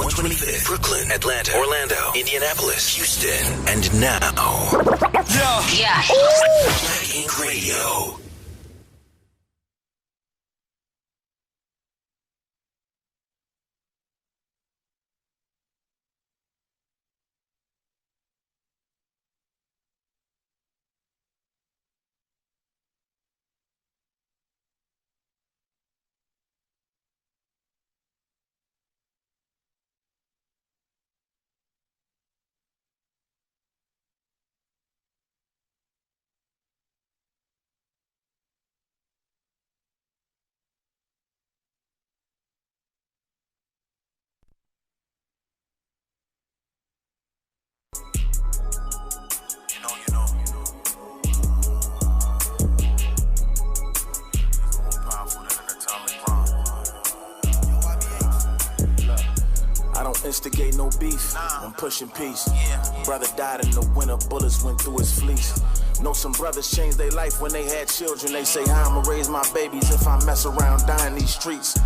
125th, Brooklyn, Atlanta, Orlando, Indianapolis, Houston, and now, yeah. Black Ink Radio. Instigate no beef, I'm pushing peace. Brother died in the winter, bullets went through his fleece. Know some brothers changed their life when they had children. They say, how I'ma raise my babies if I mess around dying these streets?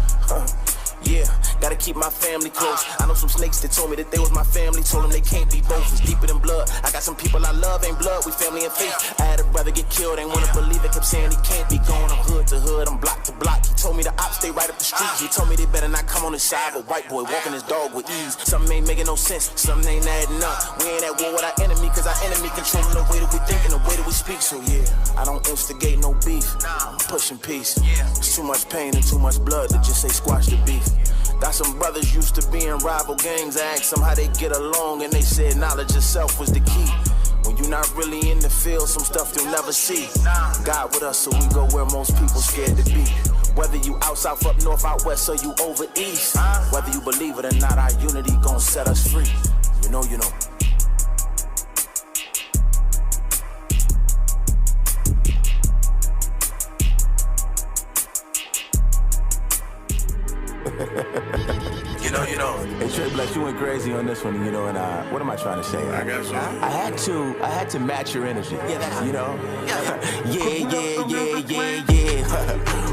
Yeah, gotta keep my family close. I know some snakes that told me that they was my family. Told them they can't be both, it's deeper than blood. I got some people I love, ain't blood, we family and faith. I had a brother get killed, ain't wanna believe it. Kept saying he can't be gone, I'm hood to hood, I'm block to block. He told me the ops stay right up the street. He told me they better not come on the side of a white boy walking his dog with ease. Something ain't making no sense, something ain't adding up. We ain't at war with our enemy, cause our enemy controlling the way that we think and the way that we speak. So yeah, I don't instigate no beef, I'm pushing peace. It's too much pain and too much blood to just say squash the beef. Got some brothers used to be in rival gangs. I asked them how they get along and they said knowledge of self was the key. When you're not really in the field, some stuff you'll never see. God with us, so we go where most people scared to be. Whether you out south, up north, out west, or you over east. Whether you believe it or not, our unity gon' set us free. You know. You know. Hey, Trey Bless, you went crazy on this one, and what am I trying to say? I got you. I had to match your energy. Yeah, that's yeah.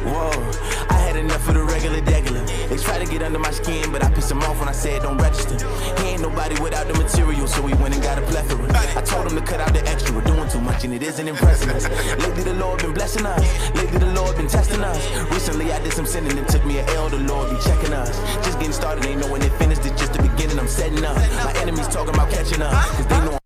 Whoa, I had enough of the regular degular. They try to get under my skin, but I pissed them off when I said don't register. He ain't nobody without the material, so we went and got a plethora. I told him to cut out the extra, we're doing too much and it isn't impressing us. Lately the Lord been blessing us, lately the Lord been testing us. Recently I did some sinning and took me an L, the Lord be checking us. Just getting started, ain't knowing it finished, it's just the beginning, I'm setting up. My enemies talking about catching up, cause they know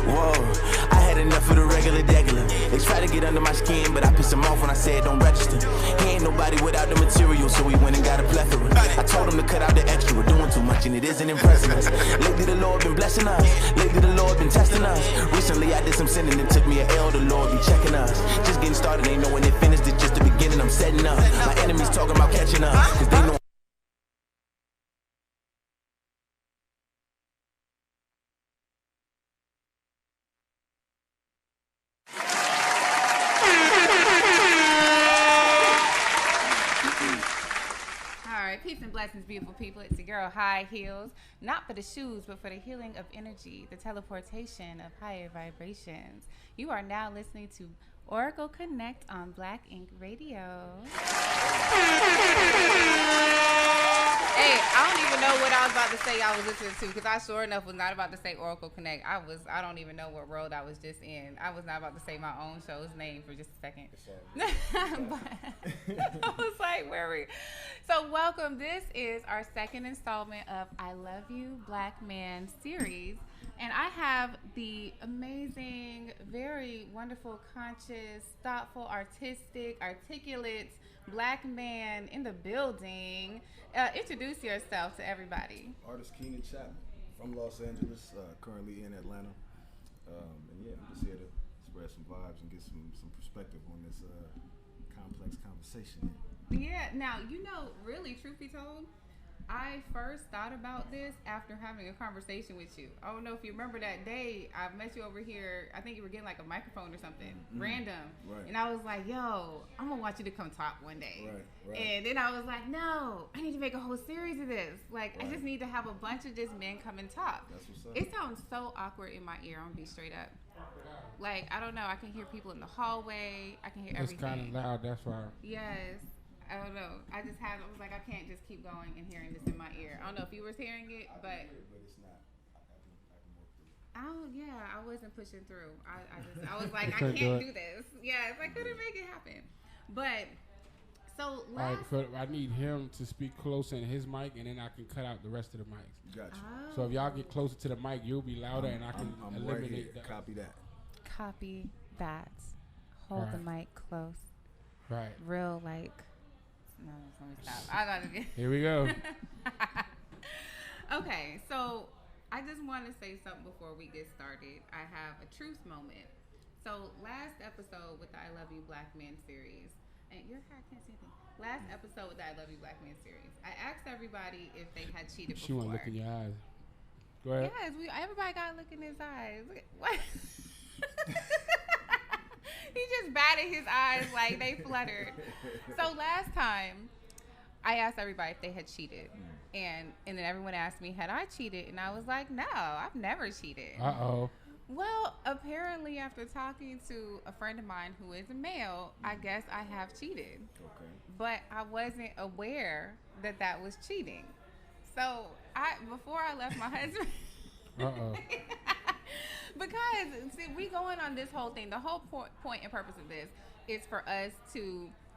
whoa, I had enough of the regular degular. They try to get under my skin, but I pissed them off when I said don't register. He ain't nobody without the material, so we went and got a plethora. I told him to cut out the extra, we're doing too much and it isn't impressing us. Lately the Lord been blessing us, lately the Lord been testing us. Recently I did some sinning and took me an L, the Lord be checking us. Just getting started, ain't knowing it finished, it's just the beginning, I'm setting up. My enemies talking about catching up, cause they know Peace and blessings, beautiful people. It's your girl, High Heels. Not for the shoes, but for the healing of energy, the teleportation of higher vibrations. You are now listening to Oracle Connect on Black Ink Radio. Hey, know what I was about to say. I was listening to because I sure enough was not about to say Oracle Connect. I don't even know what world I was just in. I was not about to say my own show's name for just a second. But I was like, where are we? So welcome. This is our second installment of I Love You Black Man series. And I have the amazing, very wonderful, conscious, thoughtful, articulate black man in the building. Introduce yourself to everybody. Artist Keenan Chapman from Los Angeles, currently in Atlanta. And yeah, I'm just here to spread some vibes and get some perspective on this complex conversation. Yeah, now, really, truth be told, I first thought about this after having a conversation with you. I don't know if you remember that day I met you over here. I think you were getting like a microphone or something, random. Right. And I was like, yo, I'm going to want you to come talk one day. Right. And then I was like, no, I need to make a whole series of this. Like, I just need to have a bunch of just men come and talk. That's what's up. It sounds so awkward in my ear. I'm going to be straight up. Like, I don't know. I can hear people in the hallway. I can hear everything. It's kind of loud. That's why. Yes. I don't know. I was like, I can't just keep going and hearing this in my ear. I don't know if you were hearing it, but it's not. I can work through it. Oh yeah, I wasn't pushing through. I was like, I can't do this. Yes, I couldn't make it happen. But so last, I need him to speak closer in his mic, and then I can cut out the rest of the mics. Gotcha. Oh. So if y'all get closer to the mic, you'll be louder, and I can eliminate that. Copy that. Copy that. Hold the mic close. Right. Real like. No, let me stop. I got to Here we go. Okay, so I just want to say something before we get started. I have a truth moment. So last episode with the I Love You Black Men series, and your hair, I can't see anything. Last episode with the I Love You Black Men series, I asked everybody if they had cheated before. She want to look in your eyes. Go ahead. Yes, everybody got to look in his eyes. What? He just batted his eyes like they fluttered. So last time, I asked everybody if they had cheated. And then everyone asked me, had I cheated? And I was like, no, I've never cheated. Uh-oh. Well, apparently after talking to a friend of mine who is a male, I guess I have cheated. Okay. But I wasn't aware that was cheating. So before I left my husband... Uh-oh. Because, see, we going on this whole thing. The whole point and purpose of this is for us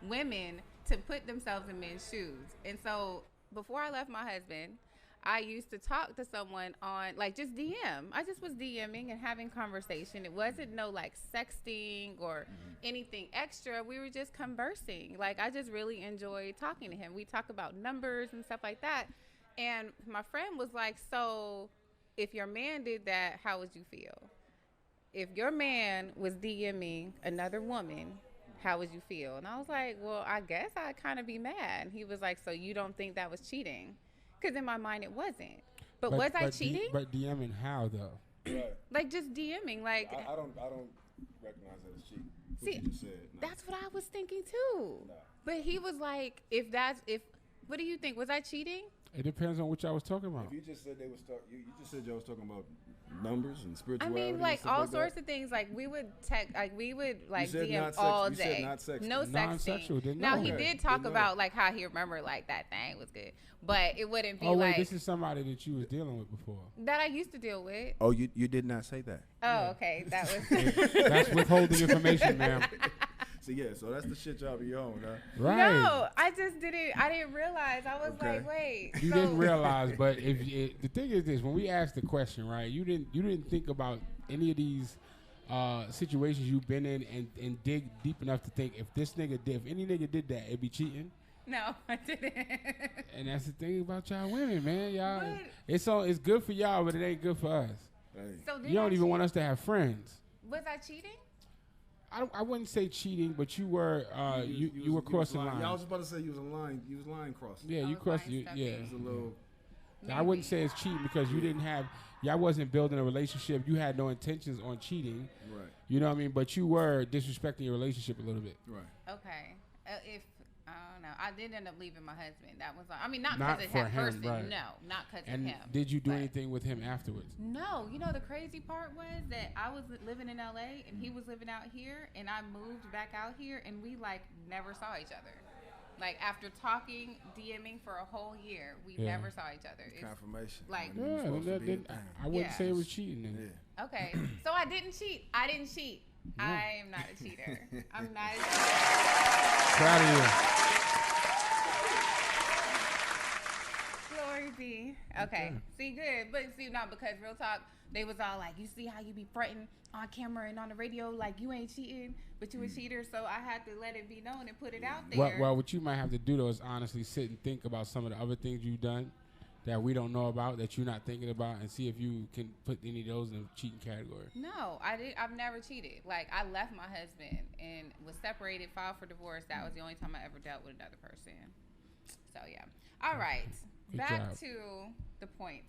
women to put themselves in men's shoes. And so, before I left my husband, I used to talk to someone on, like, just DM. I just was DMing and having conversation. It wasn't no, like, sexting or anything extra. We were just conversing. Like, I just really enjoyed talking to him. We talk about numbers and stuff like that. And my friend was like, so... if your man did that, how would you feel? If your man was DMing another woman, how would you feel? And I was like, well, I guess I'd kind of be mad. And he was like, so you don't think that was cheating? Because in my mind, it wasn't. But was I cheating? But DMing how, though? Right. Like, just DMing. Like, I don't recognize that as cheating. What see, you just said. No. That's what I was thinking, too. No. But he was like, what do you think? Was I cheating? It depends on what y'all was talking about. If you just said you just said y'all was talking about numbers and spirituality. I mean, like all sorts of things. Like we would DM all day. You said not sexting. No sexting. Non-sexual, didn't Now know. he did talk about like how he remembered like that thing was good, but it wouldn't be wait, this is somebody that you was dealing with before. That I used to deal with. Oh, you did not say that. Oh, okay, that was. That's withholding information, ma'am. So that's the shit y'all be on, huh? Right. No, I didn't realize. I was like, wait. You didn't realize, but the thing is this: when we asked the question, right, you didn't think about any of these situations you've been in and dig deep enough to think if any nigga did that, it'd be cheating. No, I didn't. And that's the thing about y'all women, man. Y'all, it's good for y'all, but it ain't good for us. Hey. So you don't even want us to have friends. Was I cheating? I wouldn't say cheating, but you were you were crossing lines. Yeah, I was about to say you was line crossing. Yeah, you crossed. Yeah, it was a little. I wouldn't say it's cheating because y'all wasn't building a relationship. You had no intentions on cheating. Right. You know what I mean? But you were disrespecting your relationship a little bit. Right. Okay. If I don't know, I did end up leaving my husband. That was I mean, not because of that person. Right. No, not because of and him. Did you do anything with him afterwards? No. You know the crazy part was that I was living in LA and he was living out here, and I moved back out here, and we like never saw each other. Like after talking, DMing for a whole year, we never saw each other. It's confirmation. like, I wouldn't say it was cheating. Then. Yeah. Okay, so I didn't cheat. No. I am not a cheater. I'm not a cheater. Proud of you. Glory be. Okay. See, good. But see, no, because real talk, they was all like, you see how you be fronting on camera and on the radio like you ain't cheating, but you a cheater. So I had to let it be known and put it out there. Well, what you might have to do, though, is honestly sit and think about some of the other things you've done that we don't know about, that you're not thinking about, and see if you can put any of those in the cheating category. No, I've never cheated. Like, I left my husband and was separated, filed for divorce. That was the only time I ever dealt with another person. So, yeah. All right. Back to the point.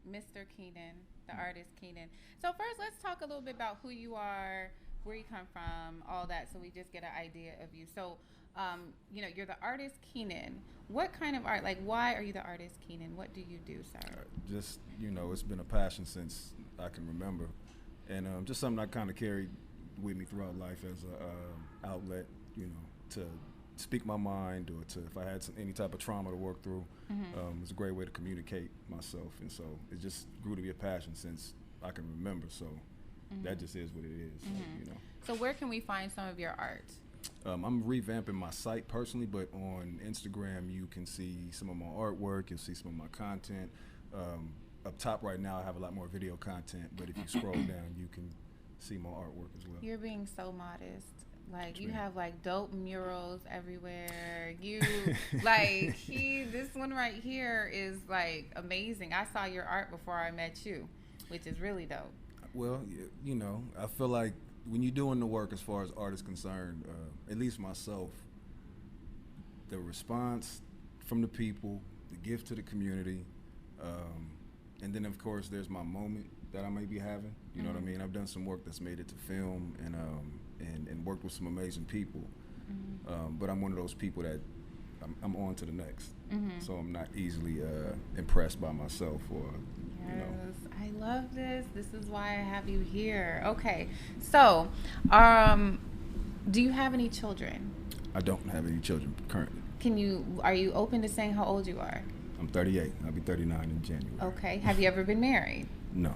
Mr. Keenan, the artist Keenan. So, first, let's talk a little bit about who you are, where you come from, all that, so we just get an idea of you. So, you're the artist Keenan. What kind of art, like, why are you the artist Keenan? What do you do, sir? Just, it's been a passion since I can remember. And just something I kind of carried with me throughout life as a outlet, to speak my mind, or to, if I had any type of trauma to work through, it's a great way to communicate myself. And so it just grew to be a passion since I can remember. So that just is what it is. So where can we find some of your art? I'm revamping my site personally, but on Instagram you can see some of my artwork, you'll see some of my content. Up top right now I have a lot more video content, but if you scroll down you can see my artwork as well. You're being so modest. Like, you have like dope murals everywhere. You like this one right here is like amazing. I saw your art before I met you, which is really dope. Well, I feel like when you're doing the work as far as art is concerned, at least myself, the response from the people, the gift to the community, and then of course there's my moment that I may be having. You know what I mean? I've done some work that's made it to film and worked with some amazing people. But I'm one of those people that I'm on to the next. So I'm not easily impressed by myself or, I love this. This is why I have you here. Okay. So, do you have any children? I don't have any children currently. Are you open to saying how old you are? I'm 38. I'll be 39 in January. Okay. Have you ever been married? No.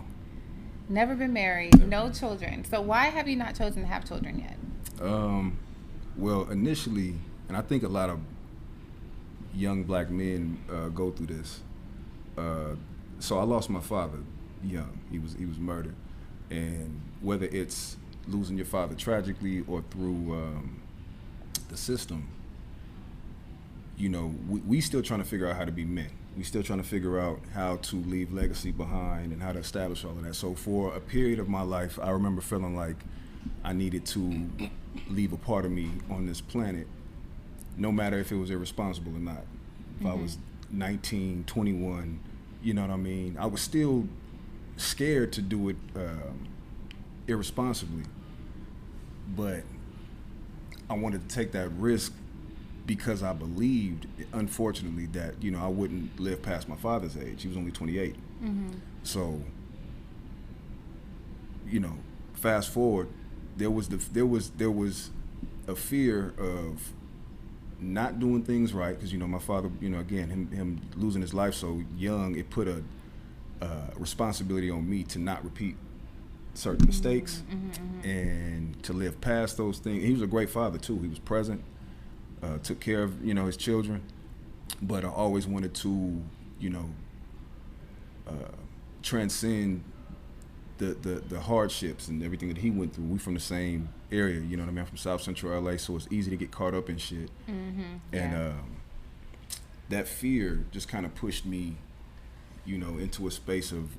Never been married, no children. So why have you not chosen to have children yet? Well, initially, and I think a lot of young black men go through this. So I lost my father young. He was murdered, and whether it's losing your father tragically or through the system, we still trying to figure out how to be men. We still trying to figure out how to leave legacy behind and how to establish all of that. So for a period of my life, I remember feeling like I needed to leave a part of me on this planet, no matter if it was irresponsible or not. If I was 19, 21, you know what I mean? I was still scared to do it irresponsibly, but I wanted to take that risk because I believed, unfortunately, that I wouldn't live past my father's age. He was only 28. So, fast forward, there was a fear of not doing things right because my father, again, him losing his life so young, it put a responsibility on me to not repeat certain mistakes and to live past those things. He was a great father too. He was present. Took care of his children, but I always wanted to transcend the hardships and everything that he went through. We from the same area, you know what I mean? I'm from South Central LA, so it's easy to get caught up in shit. And that fear just kind of pushed me, into a space of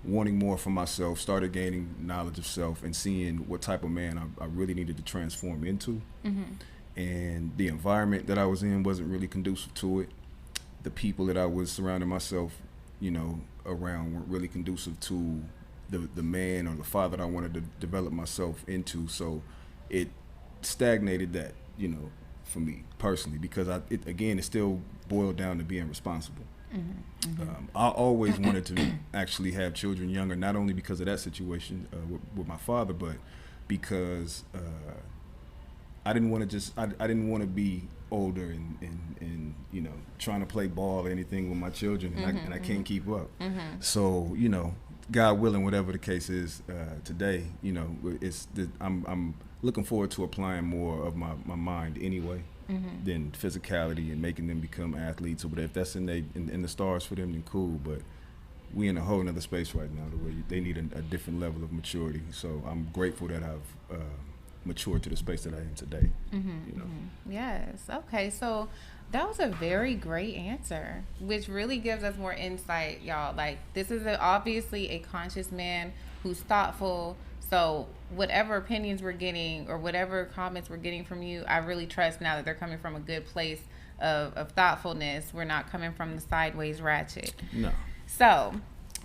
wanting more for myself, started gaining knowledge of self and seeing what type of man I really needed to transform into. And the environment that I was in wasn't really conducive to it. The people that I was surrounding myself, around weren't really conducive to the man or the father that I wanted to develop myself into. So it stagnated that, for me personally, because it still boiled down to being responsible. I always wanted to actually have children younger, not only because of that situation with my father, but because I didn't want to just I didn't want to be older and you know trying to play ball or anything with my children and I can't keep up. So you know, God willing, whatever the case is today, you know, I'm looking forward to applying more of my mind anyway than physicality and making them become athletes or whatever. If that's in the stars for them, then cool. But we in a whole nother space right now where they need a different level of maturity. So I'm grateful that I've matured to the space that I am today. You know. Yes. Okay. So that was a very great answer, which really gives us more insight, y'all. Like, this is obviously a conscious man who's thoughtful. So whatever opinions we're getting or whatever comments we're getting from you, I really trust now that they're coming from a good place of thoughtfulness. We're not coming from the sideways ratchet. No. So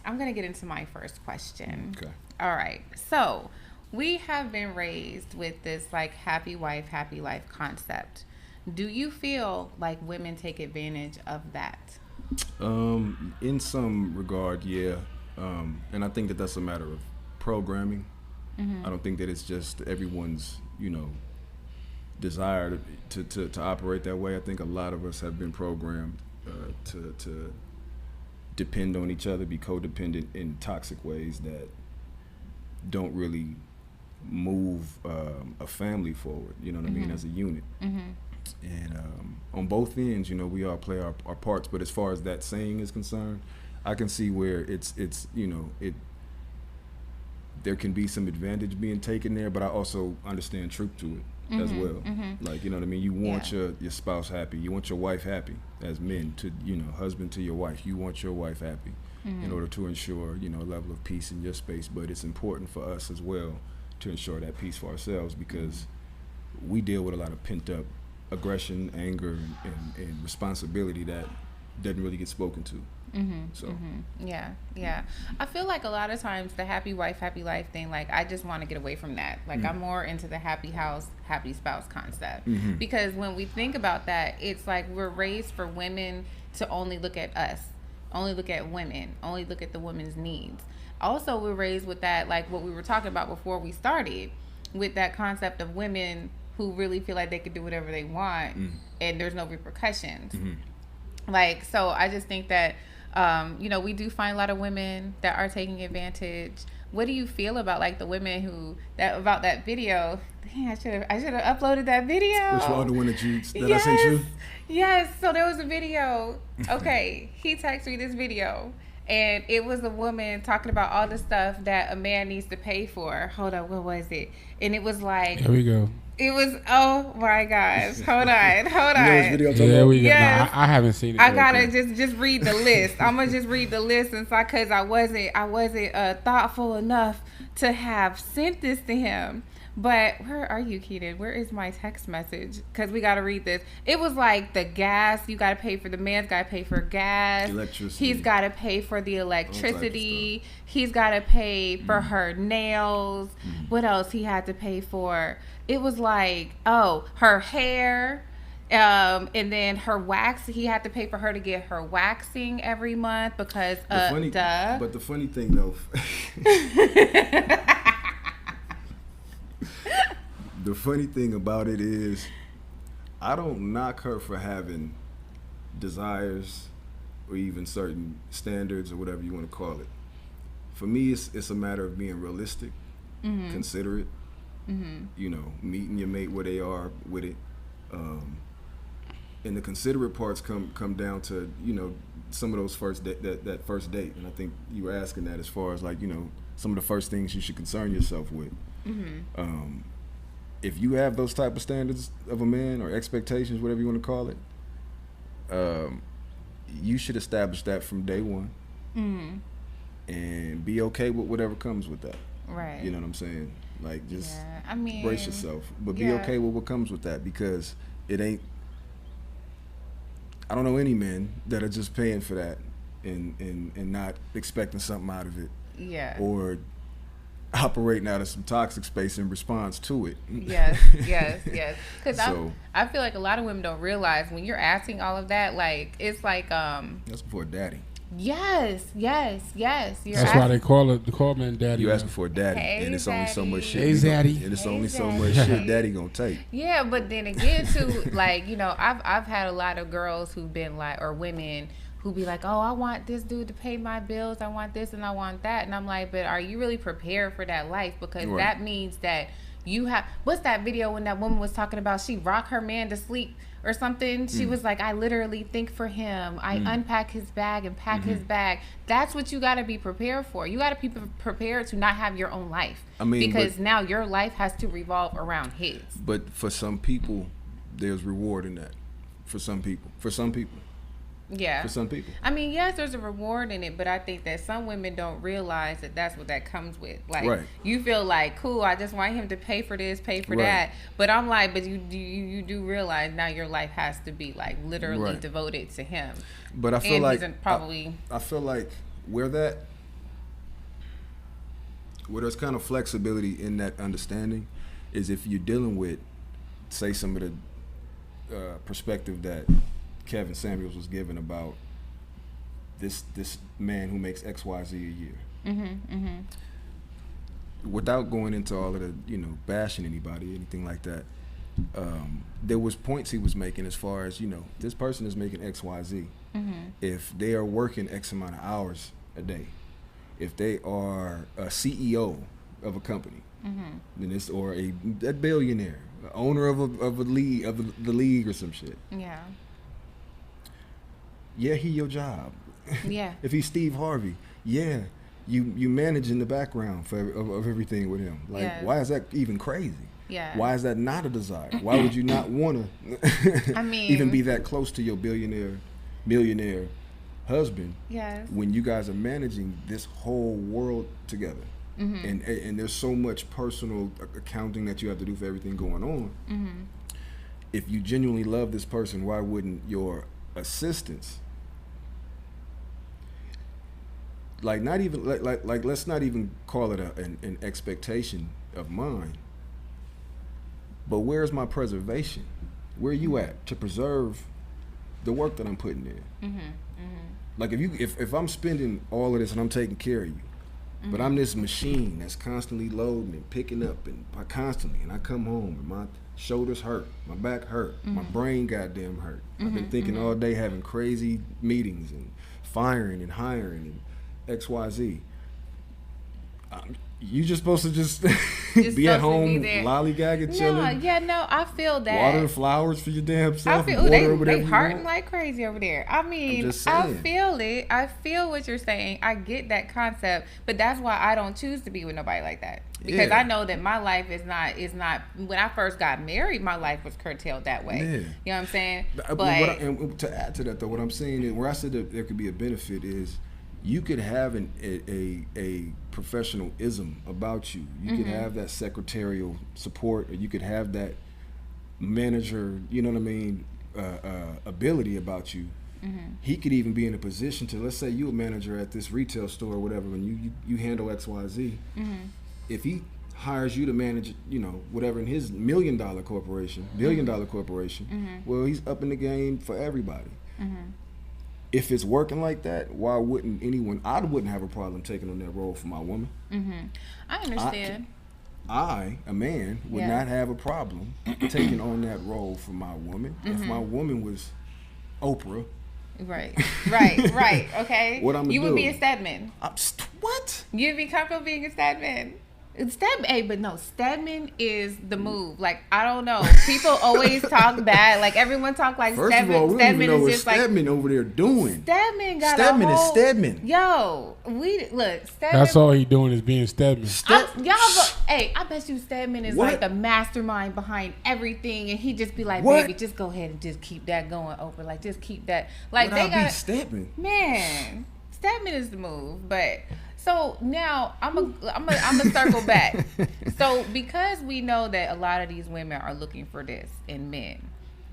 I'm going to get into my first question. Okay. All right. So we have been raised with this like happy wife, happy life concept. Do you feel like women take advantage of that? In some regard, yeah. And I think that that's a matter of programming. I don't think that it's just everyone's, you know, desire to operate that way. I think a lot of us have been programmed to depend on each other, be codependent in toxic ways that don't really move a family forward, you know what I mean, as a unit. And on both ends, you know, we all play our parts. But as far as that saying is concerned, I can see where it's you know, there can be some advantage being taken there, but I also understand truth to it as well. Like, you know what I mean? You want your spouse happy. You want your wife happy. As men, to, you know, husband to your wife, you want your wife happy in order to ensure, you know, a level of peace in your space. But it's important for us as well to ensure that peace for ourselves, because we deal with a lot of pent up aggression, anger, and responsibility that doesn't really get spoken to. Yeah. I feel like a lot of times the happy wife, happy life thing, like, I just want to get away from that. Like, I'm more into the happy house, happy spouse concept. Because when we think about that, it's like we're raised for women to only look at us, only look at women, only look at the women's needs. Also, we're raised with that, like what we were talking about before we started, with that concept of women who really feel like they could do whatever they want and there's no repercussions. Like, so I just think that, you know, we do find a lot of women that are taking advantage. What do you feel about like the women about that video? Dang, I should have uploaded that video. Which one? The one that I sent you? Yes. So there was a video. Okay. He texted me this video, and it was a woman talking about all the stuff that a man needs to pay for. Hold on. What was it? And it was like, there we go. It was, oh my gosh. Hold on. You know which video I'm talking about? We go. Yes. No, I haven't seen it. I gotta just read the list. I'm gonna just read the list inside, because I wasn't thoughtful enough to have sent this to him. But where are you, Keaton? Where is my text message? Because we gotta read this. It was like the gas. You gotta pay for, the man's gotta pay for gas. Electricity. He's gotta pay for the electricity. He's gotta pay for her nails. What else he had to pay for? It was like, her hair, and then her wax. He had to pay for her to get her waxing every month because, duh. But the funny thing, though, the funny thing about it is, I don't knock her for having desires or even certain standards or whatever you want to call it. For me, it's a matter of being realistic, considerate. You know, meeting your mate where they are with it, and the considerate parts come down to, you know, some of those that first date. And I think you were asking that as far as, like, you know, some of the first things you should concern yourself with. If you have those type of standards of a man or expectations, whatever you want to call it, you should establish that from day one, and be okay with whatever comes with that. Right. You know what I'm saying? Like, just brace brace yourself, but be okay with what comes with that, because it ain't. I don't know any men that are just paying for that and not expecting something out of it. Yeah. Or operating out of some toxic space in response to it. Yes. Because I feel like a lot of women don't realize when you're asking all of that, like, it's like that's before daddy. Yes. That's why they call men daddy. You asking for a daddy, Hey, and it's only so much shit. Hey, zaddy. And it's Hey, only so zaddy. much shit daddy gonna take. Yeah, but then again, too, like, you know, I've had a lot of girls who've been like, or women who be like, oh, I want this dude to pay my bills, I want this and I want that, and I'm like, but are you really prepared for that life? Because Right. that means that you have. What's that video when that woman was talking about she rocked her man to sleep or something? She was like, I literally think for him. I unpack his bag and pack his bag. That's what you got to be prepared for. You got to be prepared to not have your own life. I mean, because now your life has to revolve around his. But for some people, there's reward in that. For some people. Yeah. For some people. I mean, yes, there's a reward in it, but I think that some women don't realize that that's what that comes with. Like, Right. you feel like, cool, I just want him to pay for this, pay for Right. that. But I'm like, but you do realize now your life has to be like literally Right. devoted to him. But I feel And like he's probably I feel like where there's kind of flexibility in that understanding is if you're dealing with, say, some of the perspective that Kevin Samuels was given about this man who makes XYZ a year. Without going into all of the, bashing anybody, anything like that, there was points he was making as far as, this person is making XYZ. If they are working X amount of hours a day, if they are a CEO of a company, then it's or a billionaire, owner of the league or some shit. Yeah, he your job. Yeah. If he's Steve Harvey, yeah, you manage in the background of everything with him. Like, Yeah. why is that even crazy? Yeah. Why is that not a desire? Why would you not want to I mean, even be that close to your millionaire husband Yes. when you guys are managing this whole world together? And there's so much personal accounting that you have to do for everything going on. If you genuinely love this person, why wouldn't your assistants, like, not even like let's not even call it an expectation of mine, but where's my preservation? Where are you at to preserve the work that I'm putting in? Like, if I'm spending all of this and I'm taking care of you, but I'm this machine that's constantly loading and picking up and constantly, and I come home and my shoulders hurt, my back hurt, my brain goddamn hurt. I've been thinking all day, having crazy meetings and firing and hiring and XYZ. You just supposed to just be at home, lollygagging, chilling. No, I feel that. Watering flowers for your damn self. I feel they hurting like crazy over there. I mean, I feel it. I feel what you're saying. I get that concept, but that's why I don't choose to be with nobody like that. Because I know that my life is not. When I first got married, my life was curtailed that way. You know what I'm saying? And to add to that, though, what I'm saying is, where I said that there could be a benefit is, you could have a professionalism about you. You could have that secretarial support, or you could have that manager, you know what I mean, ability about you. He could even be in a position to, let's say you're a manager at this retail store or whatever, and you handle XYZ. If he hires you to manage, whatever in his $1 million corporation, $1 billion corporation, well, he's up in the game for everybody. If it's working like that, why wouldn't anyone? I wouldn't have a problem taking on that role for my woman. I understand. I, a man, would not have a problem taking on that role for my woman. If my woman was Oprah. Right. Okay. What I'm gonna You would do? be a Stedman. What? You'd be comfortable being a Stedman. Stedman is the move. Like, I don't know. People always talk bad. Like, everyone talk like First Stedman. of all, we don't Stedman even know what is just Stedman over there doing. Stedman got Stedman a whole, is Stedman. Yo, Stedman. That's all he doing is being Stedman. I bet you Stedman is What? like the mastermind behind everything, and he just be like, What? baby, just go ahead and just keep that going, Oprah. Like, just keep that. Like, Would they I be got Stedman? man. Stedman is the move, but. So now I'm a circle back. So because we know that a lot of these women are looking for this in men,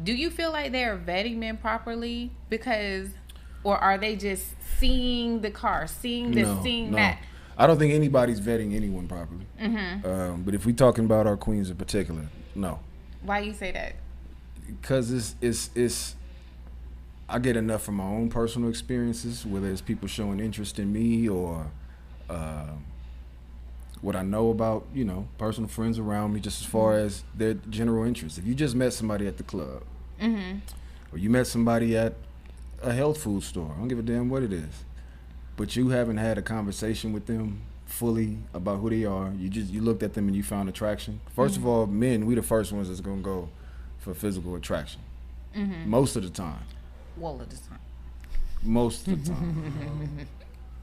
do you feel like they're vetting men properly? Or are they just seeing the car, seeing this, seeing that? I don't think anybody's vetting anyone properly. But if we're talking about our queens in particular, no. Why you say that? Because it's I get enough from my own personal experiences, whether it's people showing interest in me or what I know about, you know, personal friends around me, just as far as their general interest. If you just met somebody at the club, or you met somebody at a health food store, I don't give a damn what it is, but you haven't had a conversation with them fully about who they are, you looked at them and you found attraction. First of all, men, we the first ones that's gonna go for physical attraction. Most of the time. All of the time. Most of the time.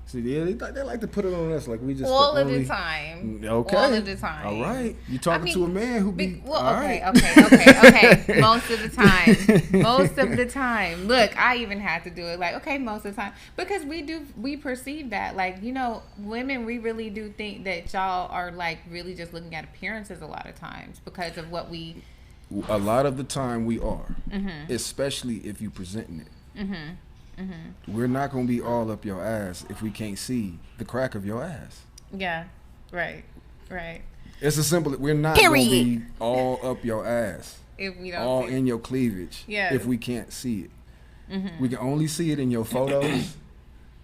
See, yeah, they like to put it on us like we just all of the time. Okay. All of the time. All right. You talking to a man who be well, all okay, right. okay. Most of the time. Most of the time. Look, I even had to do it like, okay, most of the time. Because we perceive that. Like, you know, women, we really do think that y'all are like really just looking at appearances a lot of times because of what we... A lot of the time we are. Especially if you presenting it. We're not gonna be all up your ass if we can't see the crack of your ass. Yeah, right. It's a simple. We're not gonna be all up your ass if we don't all see in your cleavage. Yeah. If we can't see it, we can only see it in your photos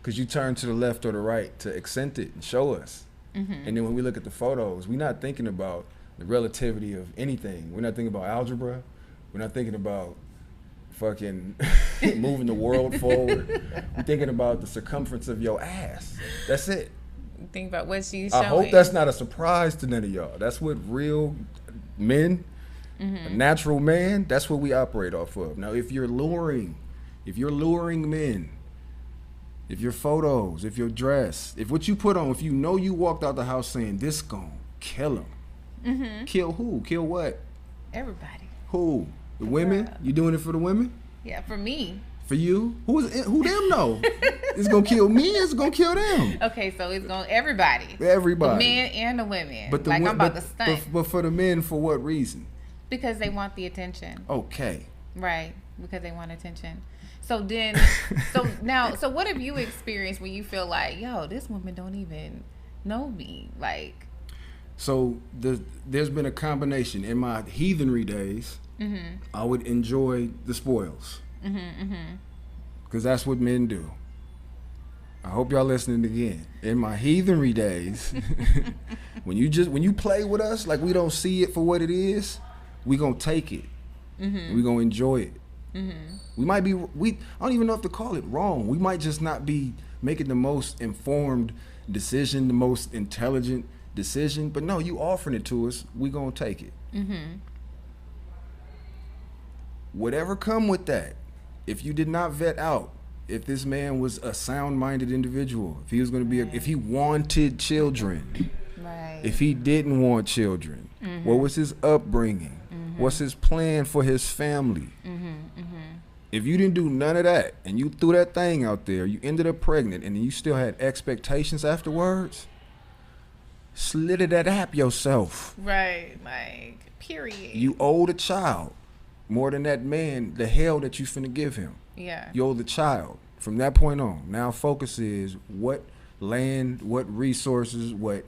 because you turn to the left or the right to accent it and show us. And then when we look at the photos, we're not thinking about the relativity of anything. We're not thinking about algebra. We're not thinking about fucking moving the world forward. We're thinking about the circumference of your ass. That's it. Think about what she's showing. I hope that's not a surprise to none of y'all. That's what real men, a natural man, that's what we operate off of. Now, if you're luring men, if your photos, if your dress, if what you put on, if you know you walked out the house saying, this gon' kill him. Kill who? Kill what? Everybody. Who? The women? You doing it for the women? Yeah, for me. For you? Who them know? It's gonna kill me, it's gonna kill them. Okay, so it's gonna everybody. Everybody. The men and the women. But I'm about to stunt. But for the men, for what reason? Because they want the attention. Okay. Right. Because they want attention. So then so what have you experienced when you feel like, yo, this woman don't even know me? Like, so there's been a combination. In my heathenry days, I would enjoy the spoils. Because that's what men do. I hope y'all listening again. In my heathenry days, when you play with us like we don't see it for what it is, we gonna take it. We gonna enjoy it. We might be, I don't even know if to call it wrong. We might just not be making the most informed decision, the most intelligent decision. But no, you offering it to us, we gonna take it. Whatever come with that, if you did not vet out, if this man was a sound-minded individual, if he was going to be, if he wanted children, if he didn't want children, what was his upbringing? What's his plan for his family? If you didn't do none of that and you threw that thing out there, you ended up pregnant, and you still had expectations afterwards, slit it that app yourself. Right, like, period. You owe the child more than that man the hell that you finna give him. Yeah. You owe the child. From that point on, now focus is what land, what resources, what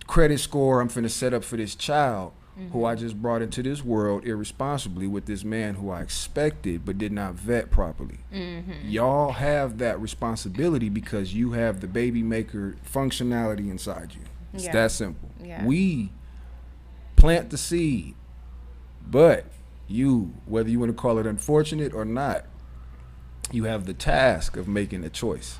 credit score I'm finna set up for this child who I just brought into this world irresponsibly with this man who I expected but did not vet properly. Y'all have that responsibility because you have the baby maker functionality inside you. It's that simple. Yeah. We plant the seed, but you, whether you want to call it unfortunate or not, you have the task of making a choice.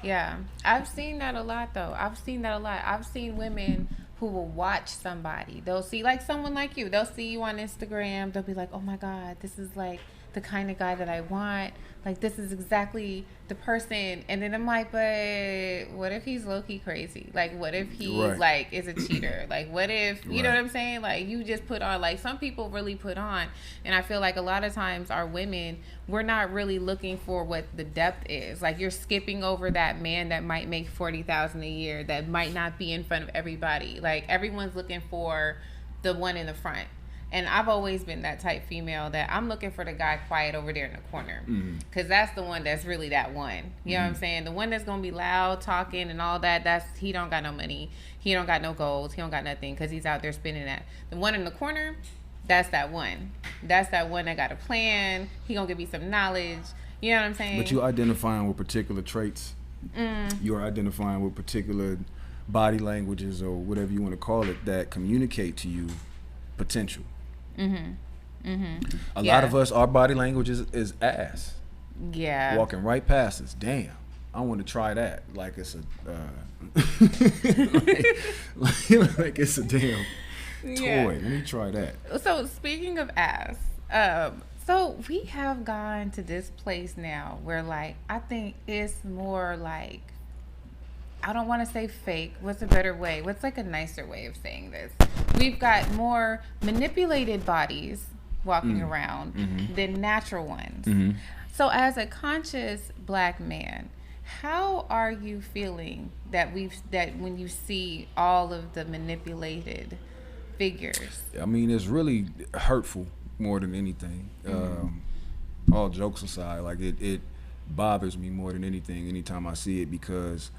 Yeah, I've seen that a lot though. I've seen women who will watch somebody. They'll see like someone like you. They'll see you on Instagram. They'll be like, oh my God, this is like the kind of guy that I want. Like, this is exactly the person. And then I'm like, but what if he's low-key crazy? Like, what if he like is a cheater? Like, what if, you know what I'm saying? Like, you just put on, like, some people really put on. And I feel like a lot of times our women, we're not really looking for what the depth is. Like, you're skipping over that man that might make $40,000 a year, that might not be in front of everybody. Like, everyone's looking for the one in the front. And I've always been that type female that I'm looking for the guy quiet over there in the corner. Because that's the one that's really that one. You know what I'm saying? The one that's going to be loud, talking, and all that, he don't got no money. He don't got no goals. He don't got nothing because he's out there spending that. The one in the corner, that's that one. That's that one that got a plan. He gonna give you some knowledge. You know what I'm saying? But you identifying with particular traits. You're identifying with particular body languages or whatever you want to call it that communicate to you potential. A lot of us, our body language is ass. Yeah. Walking right past us. Damn, I want to try that. Like it's a, like it's a damn toy. Let me try that. So speaking of ass, so we have gone to this place now where, like, I think it's more like, I don't want to say fake. What's a better way? What's like a nicer way of saying this? We've got more manipulated bodies walking around than natural ones. So as a conscious black man, how are you feeling that when you see all of the manipulated figures? I mean, it's really hurtful more than anything. All jokes aside, like it bothers me more than anything anytime I see it, because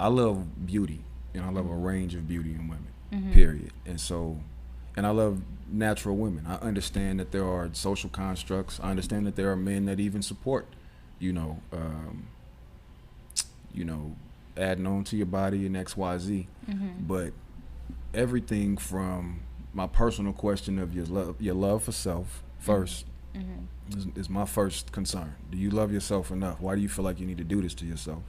I love beauty and I love a range of beauty in women, period. And I love natural women. I understand that there are social constructs. I understand that there are men that even support, adding on to your body and XYZ. But everything from my personal question of your love for self first is my first concern. Do you love yourself enough? Why do you feel like you need to do this to yourself?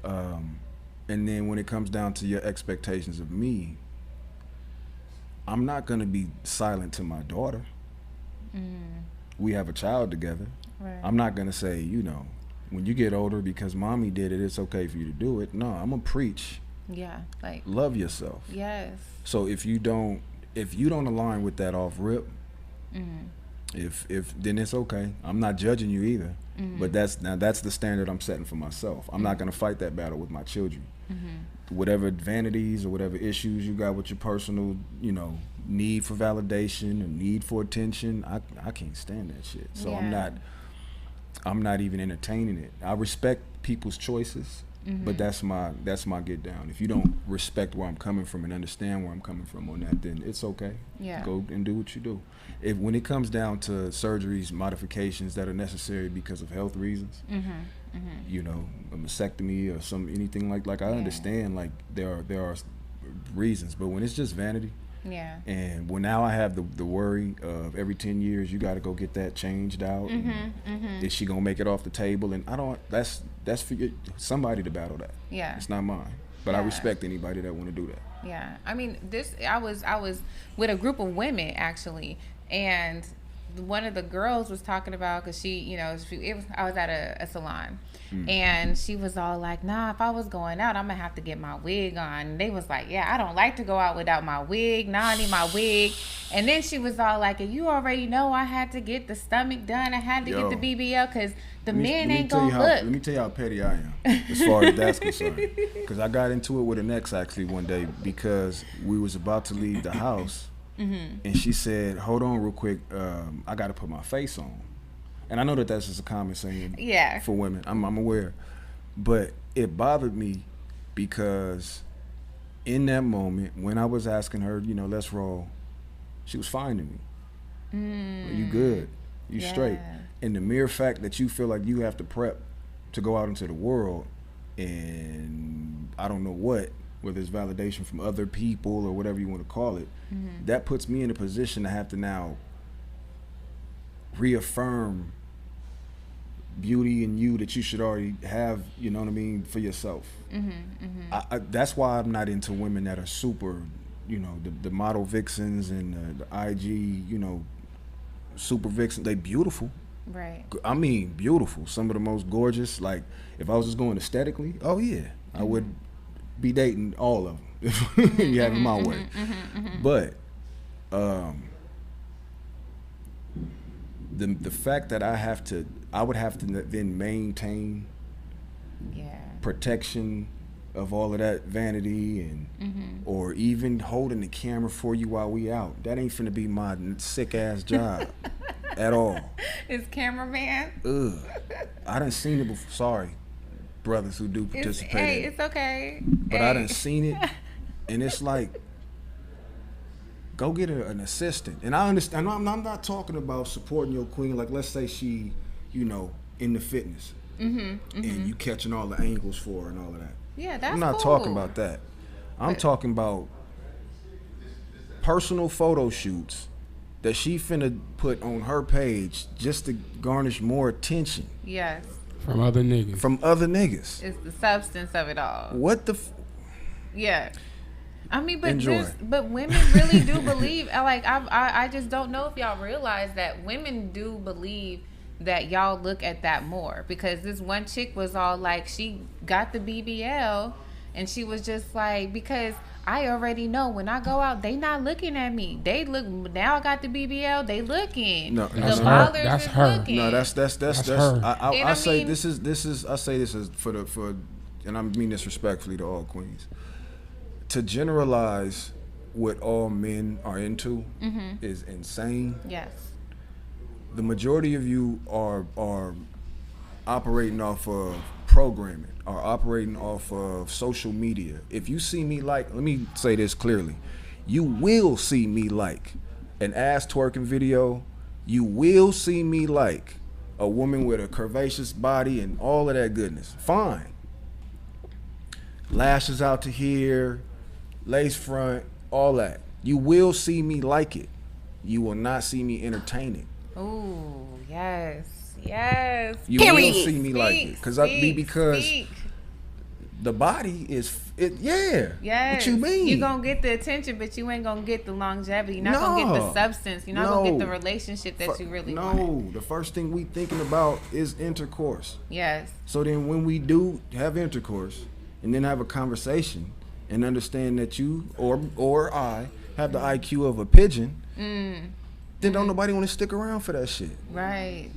And then when it comes down to your expectations of me, I'm not going to be silent to my daughter. We have a child together. Right. I'm not going to say, when you get older, because mommy did it, it's okay for you to do it. No, I'm going to preach. Yeah, like, love yourself. Yes. So if you don't align with that off rip, if then it's okay. I'm not judging you either. But that's the standard I'm setting for myself. I'm not going to fight that battle with my children. Whatever vanities or whatever issues you got with your personal, need for validation or need for attention, I can't stand that shit. So I'm not even entertaining it. I respect people's choices, but that's my get down. If you don't respect where I'm coming from and understand where I'm coming from on that, then it's okay. Yeah. Go and do what you do. When it comes down to surgeries, modifications that are necessary because of health reasons, a mastectomy or anything like I understand, like there are reasons, but when it's just vanity, and when now I have the worry of every 10 years you got to go get that changed out, is she gonna make it off the table? And I don't. That's for somebody to battle that. Yeah, it's not mine. But I respect anybody that want to do that. Yeah, I mean, I was with a group of women actually, and one of the girls was talking about, because I was at a salon, and she was all like, nah, if I was going out, I'm gonna have to get my wig on. And they was like, yeah, I don't like to go out without my wig. Nah, I need my wig. And then she was all like, you already know I had to get the stomach done. I had to get the BBL because the men ain't gonna look. Let me tell you how petty I am as far as that's concerned. Because I got into it with an ex actually one day, because we was about to leave the house. And she said, hold on real quick, I got to put my face on. And I know that that's just a common saying for women. I'm aware. But it bothered me because in that moment, when I was asking her, let's roll, she was fine to me. Well, you good. You straight. And the mere fact that you feel like you have to prep to go out into the world and I don't know what, whether it's validation from other people or whatever you want to call it, that puts me in a position to have to now reaffirm beauty in you that you should already have, you know what I mean, for yourself. That's why I'm not into women that are super, the model vixens and the IG, super vixen. They beautiful. Right. I mean, beautiful. Some of the most gorgeous. Like, if I was just going aesthetically, I would be dating all of them if you have it my way. But the fact that I would have to then maintain protection of all of that vanity and or even holding the camera for you while we out, that ain't finna be my sick ass job at all. It's cameraman. I done seen it before. Sorry, brothers who do participate. Hey, it's okay. But I done seen it, and it's like, go get an assistant. And I understand. I'm not talking about supporting your queen. Like, let's say she, you know, in the fitness, and you catching all the angles for her and all of that. Yeah, that's I'm not cool. talking about that. I'm talking about personal photo shoots that she finna put on her page just to garnish more attention. Yes. From other niggas. It's the substance of it all. What the? Yeah. I mean, but Enjoy. but women really do believe. Like, I just don't know if y'all realize that women do believe that y'all look at that more, because this one chick was all like, she got the BBL and she was just like, because I already know when I go out, they not looking at me. They look, now I got the BBL, they looking. No, that's her. That's her. Looking. No, that's her. I say this is I say this is for and I mean this respectfully to all queens. To generalize what all men are into is insane. Yes. The majority of you are operating off of programming, are operating off of social media. If you see me like, let me say this clearly, you will see me like an ass twerking video. You will see me like a woman with a curvaceous body and all of that goodness. Fine. Lashes out to here, lace front, all that. You will see me like it. You will not see me entertain it. Ooh, yes. Yes. You will see me like it. Because the body is, yeah. Yes. What you mean? You're going to get the attention, but you ain't going to get the longevity. You're not going to get the substance. You're not going to get the relationship that you really want. No, the first thing we thinking about is intercourse. Yes. So then when we do have intercourse and then have a conversation and understand that you or I have the IQ of a pigeon, then don't nobody want to stick around for that shit. Right.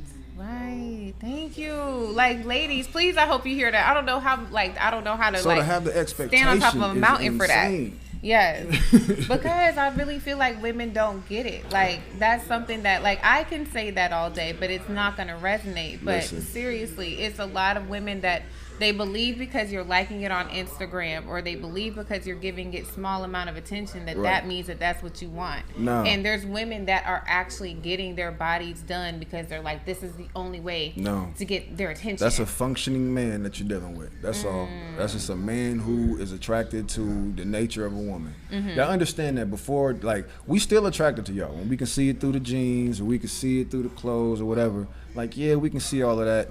Thank you. Like, ladies, please, I hope you hear that. I don't know how to so to have the expectation stand on top of a mountain for that. insane. Yes. Because I really feel like women don't get it. Like, that's something that, like, I can say that all day, but it's not going to resonate. But seriously, it's a lot of women that they believe because you're liking it on Instagram, or they believe because you're giving it small amount of attention that means that that's what you want. No. And there's women that are actually getting their bodies done because they're like, this is the only way to get their attention. That's a functioning man that you're dealing with. That's all. That's just a man who is attracted to the nature of a woman. Y'all understand that before, like, we still attracted to y'all. When we can see it through the jeans, or we can see it through the clothes or whatever. Like, yeah, we can see all of that,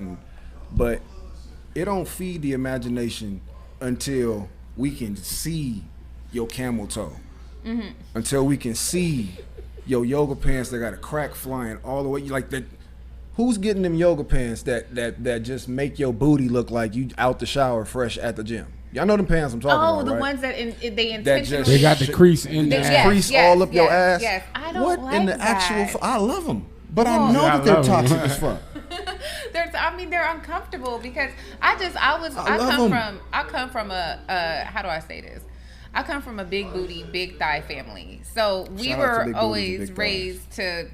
but it don't feed the imagination until we can see your camel toe. Until we can see your yoga pants that got a crack flying all the way. Like that. Who's getting them yoga pants that just make your booty look like you out the shower fresh at the gym? Y'all know them pants I'm talking about, right? Oh, the ones that they intentionally... They got the crease in there. Crease all up your ass? Yes, I don't what like in the that. actual... I love them. But I know that they're toxic as fuck. They're uncomfortable because I come from a how do I say this? I come from a big booty, big thigh family. So we were always raised to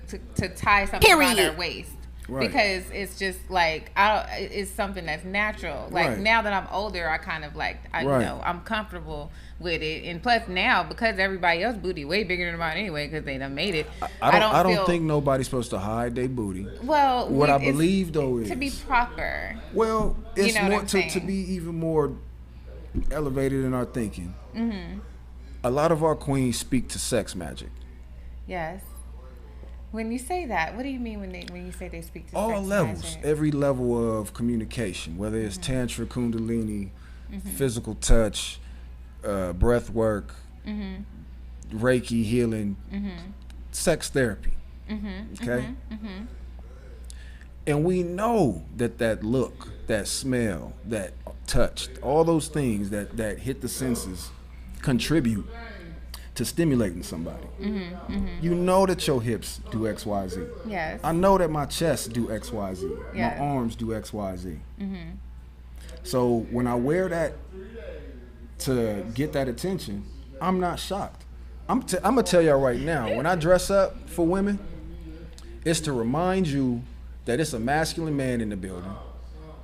tie something around our waist. Right. Because it's just like it's something that's natural. Like now that I'm older, I kind of like you know, I'm comfortable with it, and plus now because everybody else's booty way bigger than mine anyway because they done made it. I don't think nobody's supposed to hide their booty. Well, what I believe though is to be proper. Well, it's you know more to be even more elevated in our thinking. A lot of our queens speak to sex magic. Yes. When you say that, what do you mean when you say they speak to all sex levels, magic? every level of communication, whether it's tantra, kundalini, physical touch, breath work, Reiki healing, sex therapy. Okay? And we know that look, that smell, that touch, all those things that hit the senses contribute to stimulating somebody. You know that your hips do X, Y, Z. Yes. I know that my chest do X, Y, Z. Yes. My arms do X, Y, Z. So when I wear that to get that attention, I'm not shocked. I'm gonna tell y'all right now, when I dress up for women, it's to remind you that it's a masculine man in the building,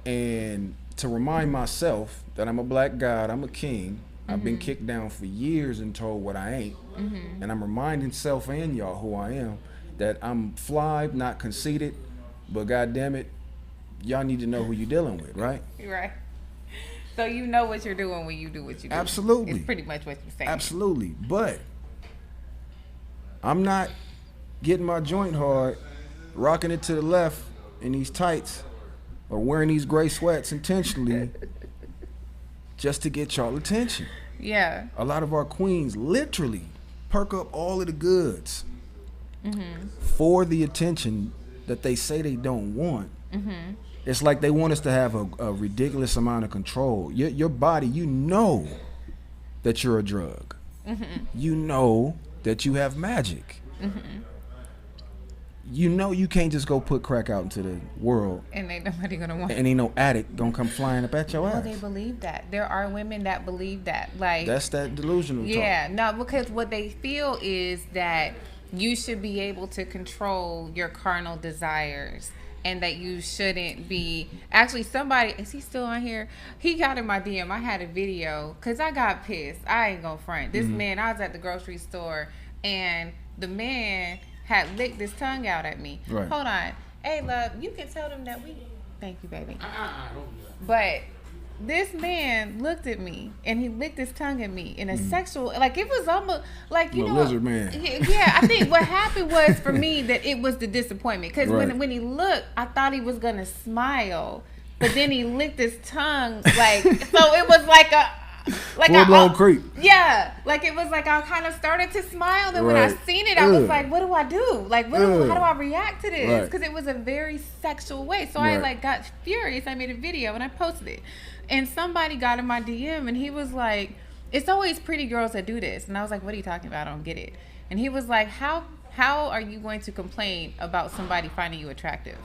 and to remind myself that I'm a black god, I'm a king, I've been kicked down for years and told what I ain't. And I'm reminding self and y'all who I am, that I'm fly, not conceited, but goddamn it, y'all need to know who you're dealing with, right? Right. So you know what you're doing when you do what you do. Absolutely. It's pretty much what you're saying. Absolutely. But I'm not getting my joint hard, rocking it to the left in these tights, or wearing these gray sweats intentionally just to get y'all attention. Yeah. A lot of our queens literally perk up all of the goods for the attention that they say they don't want. It's like they want us to have a ridiculous amount of control. Your body, you know that you're a drug. You know that you have magic. You know you can't just go put crack out into the world. And ain't nobody gonna want it. And ain't no addict gonna come flying up at your ass. Well, they believe that. There are women that believe that. Like, that's that delusional talk. Yeah, no, because what they feel is that you should be able to control your carnal desires. And that you shouldn't be. Actually, somebody, is he still on here? He got in my DM. I had a video because I got pissed. I ain't gonna front. This man, I was at the grocery store and the man had licked his tongue out at me. Right. Hold on. Hey, love, you can tell them that we. Thank you, baby. But this man looked at me and he licked his tongue at me in a sexual, like it was almost like, you know, lizard man. Yeah, I think what happened was for me that it was the disappointment because Right. when he looked, I thought he was gonna smile, but then he licked his tongue like so it was like a full-blown creep. Yeah, like it was like I kind of started to smile. Then when I Right. seen it, I was like, "What do I do? Like, how do I react to this?" Right. Because it was a very sexual way. So I Right. like got furious. I made a video and I posted it, and somebody got in my DM and he was like, "It's always pretty girls that do this." And I was like, "What are you talking about? I don't get it." And he was like, "How are you going to complain about somebody finding you attractive?"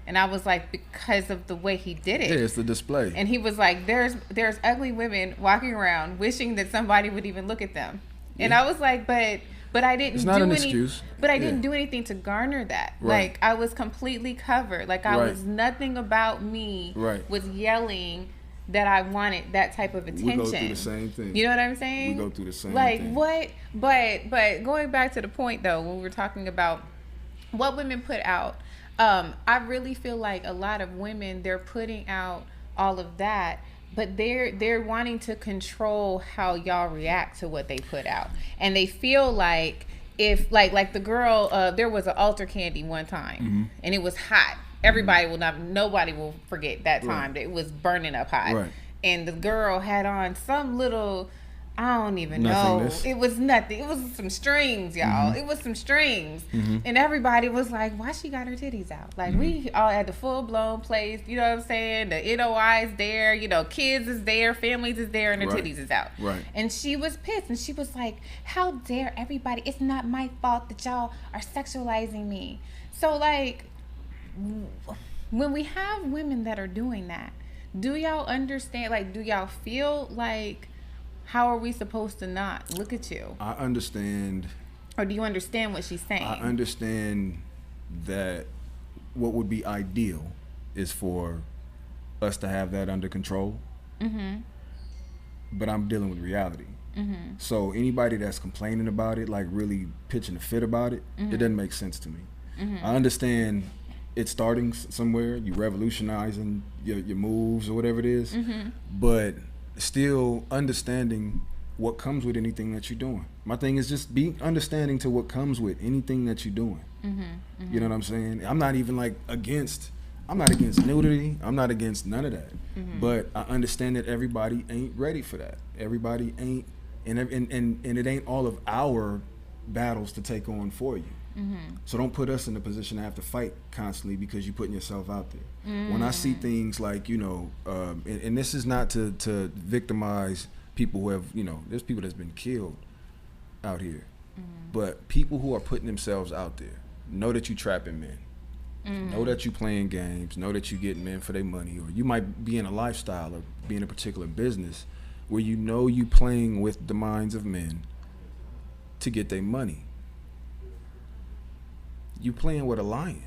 And I was like, because of the way he did it. Yeah, it's the display. And he was like, there's ugly women walking around wishing that somebody would even look at them. And I was like, but I didn't It's not an excuse. But I didn't do anything to garner that. Right. Like I was completely covered. Like I was nothing about me was yelling that I wanted that type of attention. We go through the same thing. You know what I'm saying? We go through the same like, thing. Like what? But going back to the point though, when we were talking about what women put out, I really feel like a lot of women, they're putting out all of that, but they're wanting to control how y'all react to what they put out. And they feel like if like the girl, there was an Alter Candy one time and it was hot. Everybody nobody will forget that time that it was burning up hot. Right. And the girl had on some little, I don't even know. It was nothing. It was some strings, y'all. It was some strings. And everybody was like, why she got her titties out? Like, we all had the full-blown place, you know what I'm saying? The NOI is there, you know, kids is there, families is there, and her titties is out. Right. And she was pissed. And she was like, how dare everybody? It's not my fault that y'all are sexualizing me. So, like, when we have women that are doing that, do y'all understand? Like, do y'all feel like, how are we supposed to not look at you? I understand. Or do you understand what she's saying? I understand that what would be ideal is for us to have that under control. But I'm dealing with reality. So anybody that's complaining about it, like really pitching a fit about it, it doesn't make sense to me. I understand it's starting somewhere, you revolutionizing your moves or whatever it is, but still understanding what comes with anything that you're doing. My thing is just be understanding to what comes with anything that you're doing. You know what I'm saying? I'm not even like against nudity. I'm not against none of that. But I understand that everybody ain't ready for that. Everybody ain't, and it ain't all of our battles to take on for you. So don't put us in a position to have to fight constantly because you're putting yourself out there. When I see things like, you know, and this is not to victimize people who have, you know, there's people that's been killed out here. But people who are putting themselves out there, know that you trapping men. Know that you playing games. Know that you getting men for their money. Or you might be in a lifestyle or be in a particular business where you know you playing with the minds of men to get their money. You playing with a lion.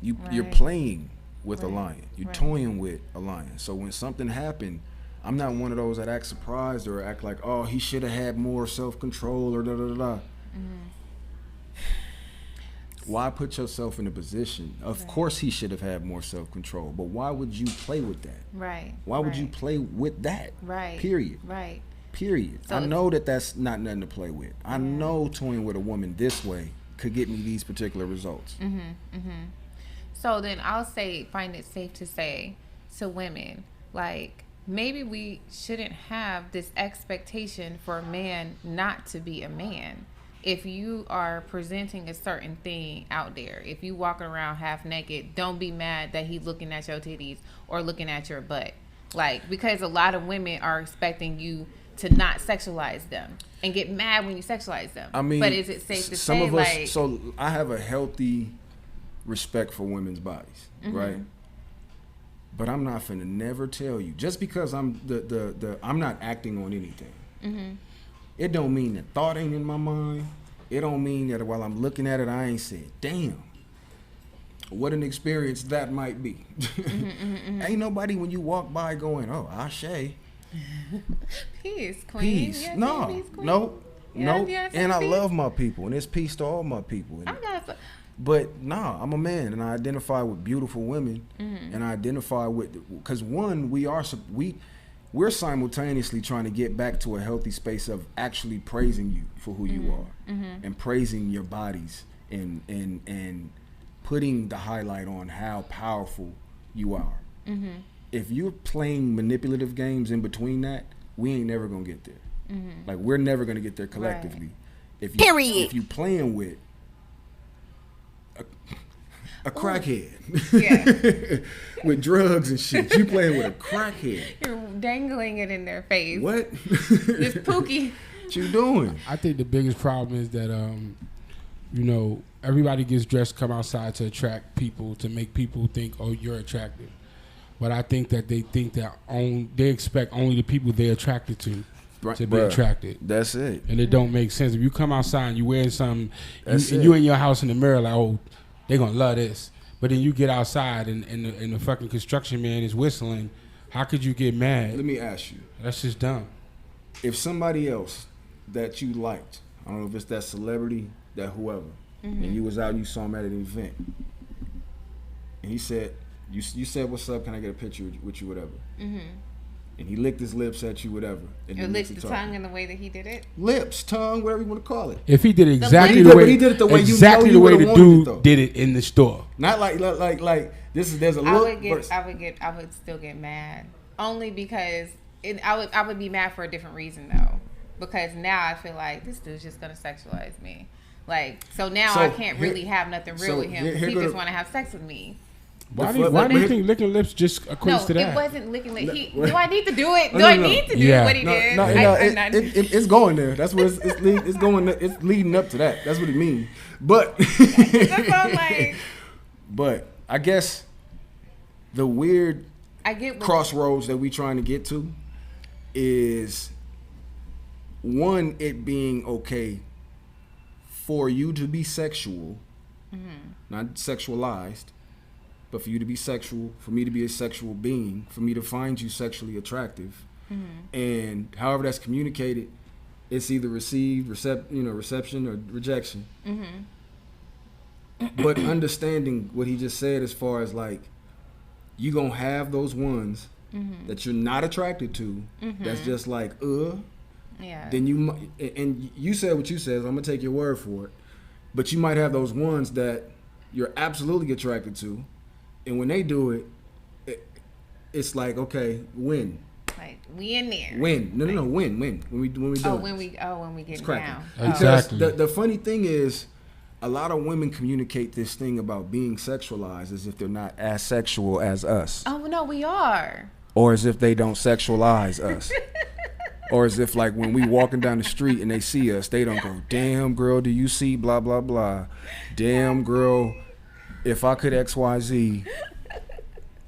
You're playing with a lion. You're toying with a lion. So when something happened I'm not one of those that act surprised or act like, oh, he should have had more self-control or da-da-da-da. Why put yourself in a position? Of course he should have had more self-control, but why would you play with that? Right. Why would you play with that? Right. Period. Right. Period. So I know that that's not nothing to play with. I know toying with a woman this way could get me these particular results. So then I'll find it safe to say to women, like, maybe we shouldn't have this expectation for a man not to be a man. If you are presenting a certain thing out there, if you walking around half naked, don't be mad that he's looking at your titties or looking at your butt. Like, because a lot of women are expecting you to not sexualize them and get mad when you sexualize them. I mean, but is it safe to some say, of us, like... So I have a healthy respect for women's bodies, right? But I'm not finna never tell you, just because I'm I'm not acting on anything. It don't mean that thought ain't in my mind. It don't mean that while I'm looking at it, I ain't said, damn, what an experience that might be. Ain't nobody when you walk by going, oh, Ashe. Peace, queen. Peace. Yes, No, peace, queen. nope. Yes, And I peace. love my people, and it's peace to all my people. But nah, I'm a man, and I identify with beautiful women, and I identify with, because one, we're simultaneously trying to get back to a healthy space of actually praising you for who you are, and praising your bodies, and putting the highlight on how powerful you are. If you're playing manipulative games in between that, we ain't never gonna get there. Like, we're never gonna get there collectively. Right. If you playing with a crackhead, with drugs and shit, you playing with a crackhead. You're dangling it in their face. What? This Pookie. What you doing? I think the biggest problem is that everybody gets dressed, come outside to attract people, to make people think, oh, you're attractive. But I think that they think that they expect only the people they're attracted to be attracted. That's it. And it don't make sense. If you come outside and you wearing something, and you in your house in the mirror like, oh, they gonna love this. But then you get outside and the fucking construction man is whistling. How could you get mad? Let me ask you. That's just dumb. If somebody else that you liked, I don't know if it's that celebrity, that whoever, and you was out and you saw him at an event, and he said, you said, what's up, can I get a picture with you, whatever. And he licked his lips at you, whatever. And Or licked the tongue in the way that he did it? Lips, tongue, whatever you want to call it. If he did it exactly the way he did it the way exactly you know the way you the would've wanted dude it, did it in the store. Not like this is, there's a look. I would still get mad. Only because I would be mad for a different reason though. Because now I feel like this dude's just gonna sexualize me. Like, so now I can't really have nothing real with him because he just want to have sex with me. Why do you think licking lips just equates to that? No, it wasn't licking lips. Do I need to do it? Do I need to do what he did? It's going there. That's what it's going. It's leading up to that. That's what it means. But that's all like. But I guess the weird I get crossroads that we trying to get to is one, it being okay for you to be sexual, not sexualized, but for you to be sexual, for me to be a sexual being, for me to find you sexually attractive, and however that's communicated, it's either reception or rejection. But understanding what he just said, as far as like, you gonna have those ones that you're not attracted to, that's just like, yeah. Then you said what you said, so I'm gonna take your word for it. But you might have those ones that you're absolutely attracted to, and when they do it, it's like, okay, win. Like, we in there. Win. No, win. When we do it. When we get down. Exactly. Because the funny thing is, a lot of women communicate this thing about being sexualized as if they're not as sexual as us. Oh no, we are. Or as if they don't sexualize us. Or as if, like, when we walking down the street and they see us, they don't go, damn, girl, do you see blah, blah, blah. Damn, girl, if I could XYZ.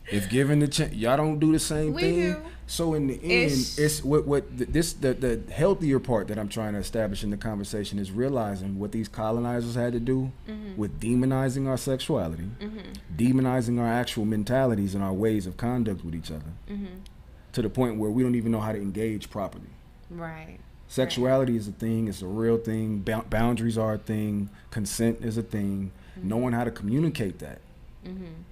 If given the chance, y'all don't do the same thing. We do. So in the end, it's the healthier part that I'm trying to establish in the conversation is realizing what these colonizers had to do with demonizing our sexuality, demonizing our actual mentalities and our ways of conduct with each other. to the point where we don't even know how to engage properly. Right. Sexuality is a thing. It's a real thing. Boundaries are a thing. Consent is a thing. Knowing how to communicate that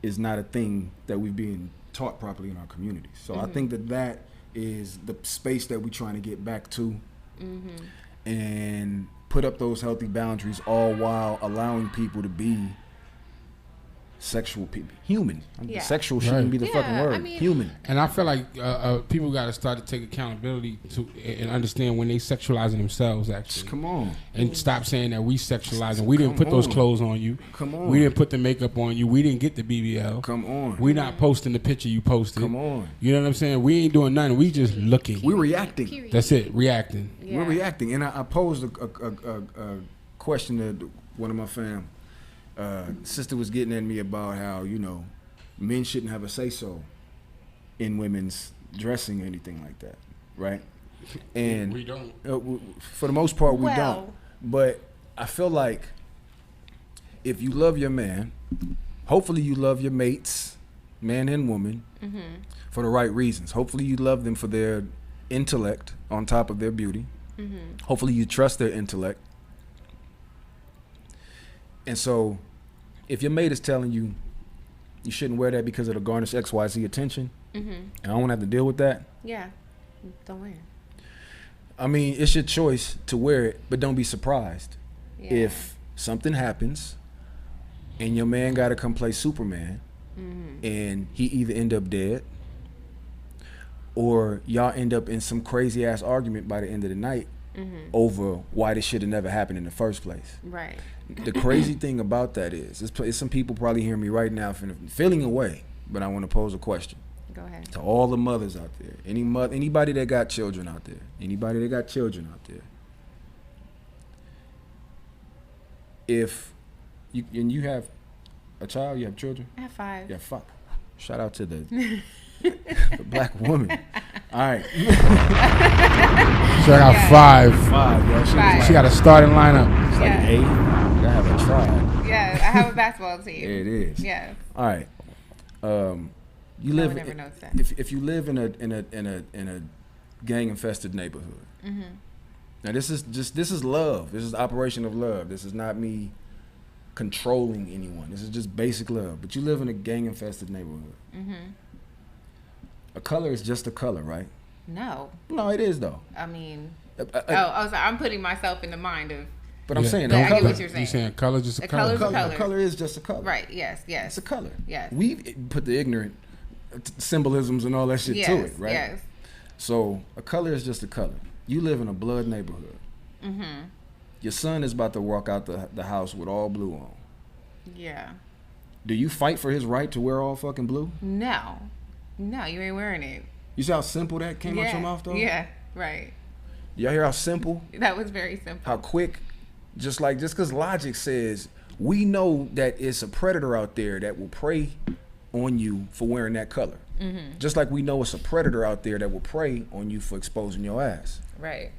is not a thing that we've been taught properly in our communities. So I think that is the space that we're trying to get back to, and put up those healthy boundaries, all while allowing people to be sexual people, human. Sexual shouldn't be the fucking word. I mean, human. And I feel like people got to start to take accountability to and understand when they sexualizing themselves. Actually, come on, and stop saying that we sexualizing. We didn't put those clothes on you. Come on, we didn't put the makeup on you. We didn't get the BBL. Come on, we not posting the picture you posted. Come on, you know what I'm saying? We ain't doing nothing. We just looking. We're reacting. Period. That's it, reacting. Yeah. We're reacting. And I posed a question to one of my fam. Sister was getting at me about how, you know, men shouldn't have a say-so in women's dressing or anything like that, right? And we don't. For the most part, we don't. But I feel like if you love your man, hopefully you love your mates, man and woman, for the right reasons. Hopefully you love them for their intellect on top of their beauty. Hopefully you trust their intellect. And so if your mate is telling you you shouldn't wear that because it'll garnish XYZ attention, and I don't have to deal with that. Yeah, don't wear it. I mean, it's your choice to wear it, but don't be surprised if something happens and your man got to come play Superman and he either end up dead or y'all end up in some crazy ass argument by the end of the night over why this should have never happened in the first place. Right. The crazy thing about that is, it's some people probably hearing me right now feeling away, but I want to pose a question. Go ahead. To all the mothers out there, anybody that got children out there, if you have a child, you have children? I have 5. Yeah, fuck. Shout out to the black woman. All right. So I got 5. 5, yo. She got a starting lineup. It's like 8. I haven't tried. Yeah, I have a basketball team. It is. Yeah. All right. You No live. one ever knows that. If you live in a gang infested neighborhood. Now this is love. This is operation of love. This is not me controlling anyone. This is just basic love. But you live in a gang infested neighborhood. A color is just a color, right? No, it is though. I mean, I'm putting myself in the mind of. But I'm saying, But I get color. what you're saying. You saying color just a A color? color's a color. A color is just a color. Right. Yes. It's a color. Yes. We put the ignorant symbolisms and all that shit to it, right? Yes. So a color is just a color. You live in a blood neighborhood. Your son is about to walk out the house with all blue on. Yeah. Do you fight for his right to wear all fucking blue? No, you ain't wearing it. You see how simple that came out your mouth, though? Yeah. Right. Y'all hear how simple? That was very simple. How quick? Just because logic says we know that it's a predator out there that will prey on you for wearing that color. Just like we know it's a predator out there that will prey on you for exposing your ass. Right.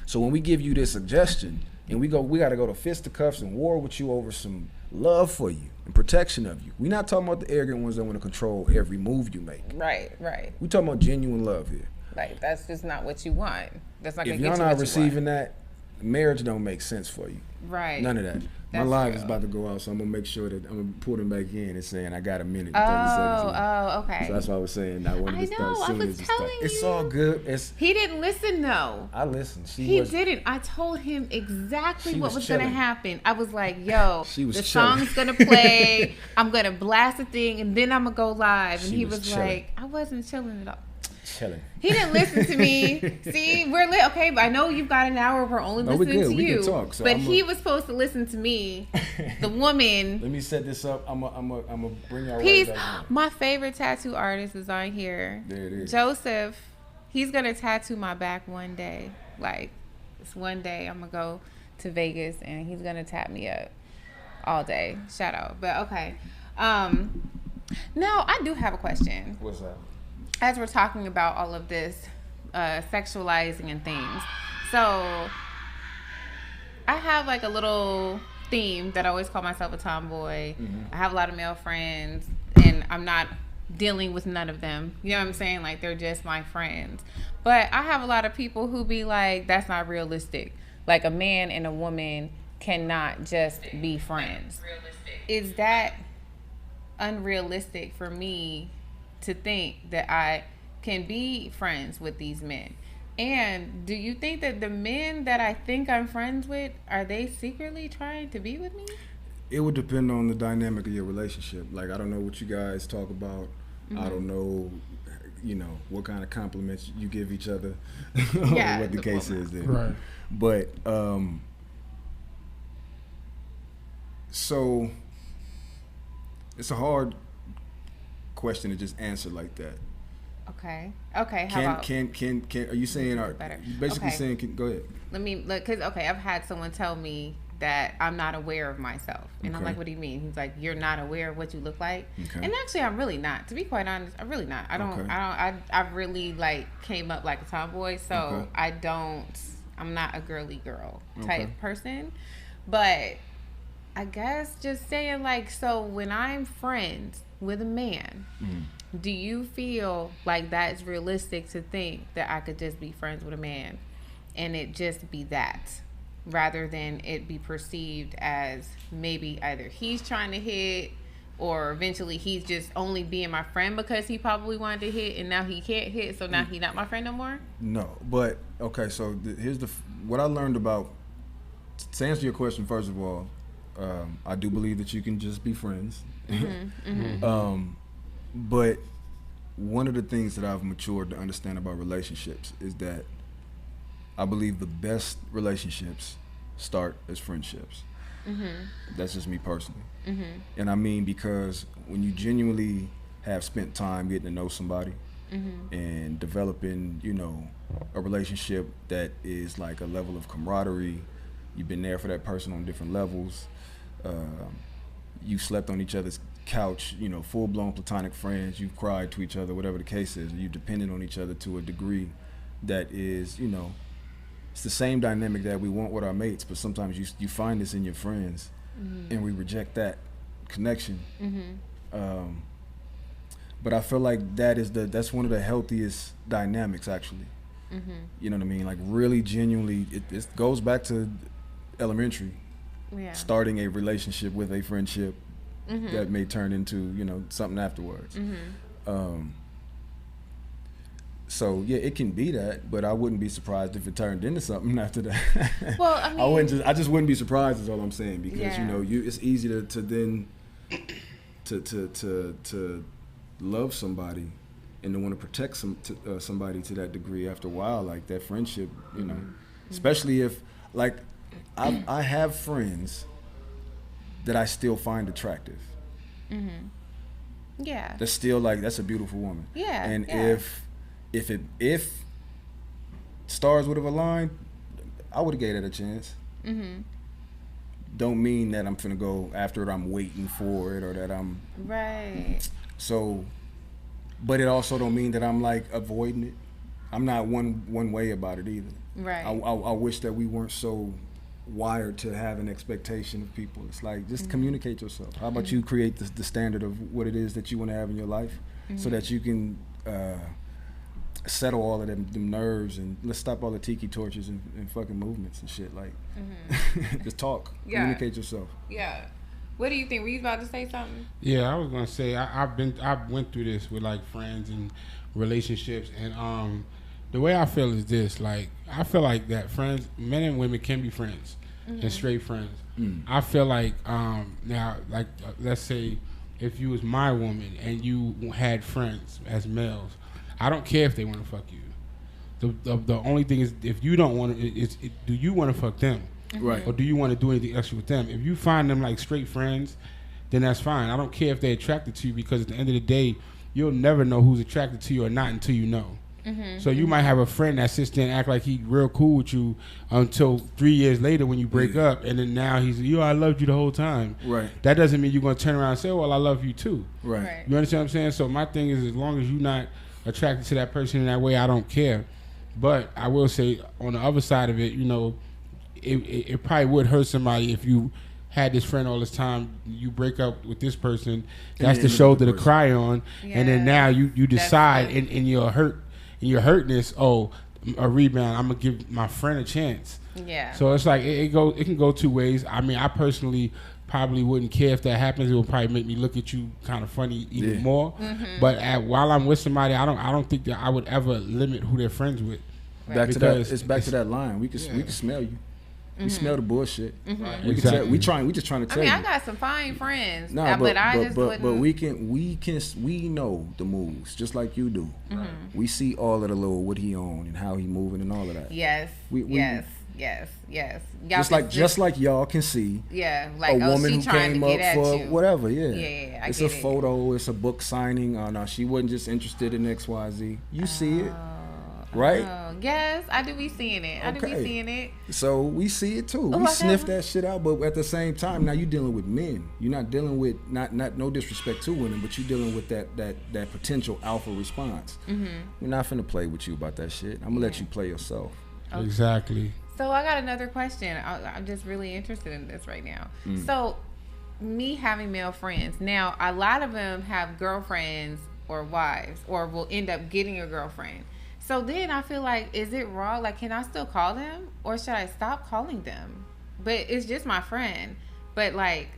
So when we give you this suggestion and we got to go to fisticuffs and war with you over some love for you and protection of you. We're not talking about the arrogant ones that want to control every move you make. Right. We're talking about genuine love here. Like, that's just not what you want. That's not going If to get y'all you not what receiving you want. that, marriage don't make sense for you. Right. None of that. My That's live real. is about to go out, so I'm going to make sure that I'm going to pull them back in and saying I got a minute and 30 seconds left. Oh, okay. So that's why I was saying I wanted I to start know, I soon was as you start. telling It's you. all good. He didn't listen, though. I listened. He didn't. I told him exactly She what was was going to chilling. happen. I was like, yo, She was the chilling. song's going to play. I'm going to blast the thing, and then I'm going to go live. And She he was was chilling. like, I wasn't chilling at all. Chilling. He didn't listen to me. See, we're lit. Okay, but I know you've got an hour. We're only No, we listening good. to We you. can talk, so but I'm he was supposed to listen to me, the woman. Let me set this up. I'm gonna bring y'all Peace. right back in. My favorite tattoo artist is on here. There it is. Joseph. He's gonna tattoo my back one day. Like, it's one day I'm gonna go to Vegas and he's gonna tap me up all day. Shout out. But okay. Now I do have a question. What's that? As we're talking about all of this sexualizing and things, so I have like a little theme that I always call myself a tomboy. I have a lot of male friends, and I'm not dealing with none of them. You know what I'm saying? Like, they're just my friends. But I have a lot of people who be like, that's not realistic. Like, a man and a woman cannot just be friends. Is that unrealistic for me to think that I can be friends with these men? And do you think that the men that I think I'm friends with, are they secretly trying to be with me? It would depend on the dynamic of your relationship. Like, I don't know what you guys talk about. I don't know, what kind of compliments you give each other, or what the case is there. Right. But, so it's a hard question to just answer like that. Okay. How about? Are you saying? Are you basically saying? Go ahead. Let me look, cause I've had someone tell me that I'm not aware of myself, and I'm like, what do you mean? He's like, you're not aware of what you look like, and actually, I'm really not. To be quite honest, I'm really not. I really like came up like a tomboy, so I'm not a girly girl type person, but I guess just saying, like, so when I'm friends with a man. Do you feel like that's realistic to think that I could just be friends with a man and it just be that, rather than it be perceived as maybe either he's trying to hit, or eventually he's just only being my friend because he probably wanted to hit and now he can't hit, so now he's not my friend no more? No, but okay, so here's what I learned about, to answer your question, first of all, I do believe that you can just be friends. But one of the things that I've matured to understand about relationships is that I believe the best relationships start as friendships. That's just me personally. And I mean, because when you genuinely have spent time getting to know somebody and developing, a relationship that is like a level of camaraderie, you've been there for that person on different levels, you slept on each other's couch, full-blown platonic friends, you've cried to each other, whatever the case is, you depended on each other to a degree that is, it's the same dynamic that we want with our mates, but sometimes you find this in your friends, and we reject that connection. But I feel like that's one of the healthiest dynamics, actually. You know what I mean? Like, really genuinely, it goes back to elementary, starting a relationship with a friendship that may turn into, something afterwards. So yeah, it can be that, but I wouldn't be surprised if it turned into something after that. Well, I mean, I just wouldn't be surprised, is all I'm saying, because it's easy to then to love somebody and to want to protect somebody to that degree after a while, like that friendship, especially if, like, I have friends that I still find attractive. Yeah. That's still like, that's a beautiful woman. Yeah. And if stars would have aligned, I would have gave that a chance. Don't mean that I'm finna go after it, I'm waiting for it, or that I'm So, but it also don't mean that I'm like avoiding it. I'm not one way about it either. I wish that we weren't so wired to have an expectation of people. It's like, just communicate yourself. How about you create the standard of what it is that you want to have in your life, so that you can settle all of them nerves, and let's stop all the tiki torches and fucking movements and shit. Like, just talk. Communicate yourself. Yeah. What do you think? Were you about to say something? Yeah, I was gonna say I went through this with like friends and relationships, and the way I feel is this: like, I feel like that friends, men and women, can be friends and straight friends. I feel like now, like, let's say if you was my woman and you had friends as males, I don't care if they want to fuck you. The only thing is, if you don't want to, do you want to fuck them? Right. Or do you want to do anything extra with them? If you find them like straight friends, then that's fine. I don't care if they're attracted to you, because at the end of the day, you'll never know who's attracted to you or not until you know. So you might have a friend that sits there and act like he real cool with you until 3 years later when you break up, and then now he's, I loved you the whole time. Right. That doesn't mean you're going to turn around and say, well, I love you too. Right. You understand what I'm saying? So my thing is, as long as you're not attracted to that person in that way, I don't care. But I will say, on the other side of it, it probably would hurt somebody if you had this friend all this time. You break up with this person. That's the shoulder to cry on. Yeah. And then now you decide in your hurtness, a rebound, I'm gonna give my friend a chance. Yeah. So it's like it can go two ways. I mean, I personally probably wouldn't care if that happens. It would probably make me look at you kind of funny even more. Mm-hmm. But while I'm with somebody, I don't think that I would ever limit who they're friends with. Right. Back to that line. We can smell you. We smell the bullshit. Mm-hmm. Right. We just trying to tell you. I got some fine friends. Nah, but we know the moves just like you do. Mm-hmm. We see all of the little what he on and how he moving and all of that. Yes. Yes. Just like y'all can see. Yeah, like a woman who came up for you. whatever. Yeah. Yeah. It's a photo. It's a book signing. No, she wasn't just interested in XYZ. You see it. Right? Yes, I do be seeing it. I do be seeing it. So we see it too. We sniff that shit out, but at the same time, now you're dealing with men. You're not dealing with not no disrespect to women, but you're dealing with that potential alpha response. Mm-hmm. We're not finna play with you about that shit. I'm gonna let you play yourself. Okay. Exactly. So I got another question. I'm just really interested in this right now. So me having male friends, now a lot of them have girlfriends or wives, or will end up getting a girlfriend. So then I feel like, is it wrong? Like, can I still call them, or should I stop calling them? But it's just my friend. But like,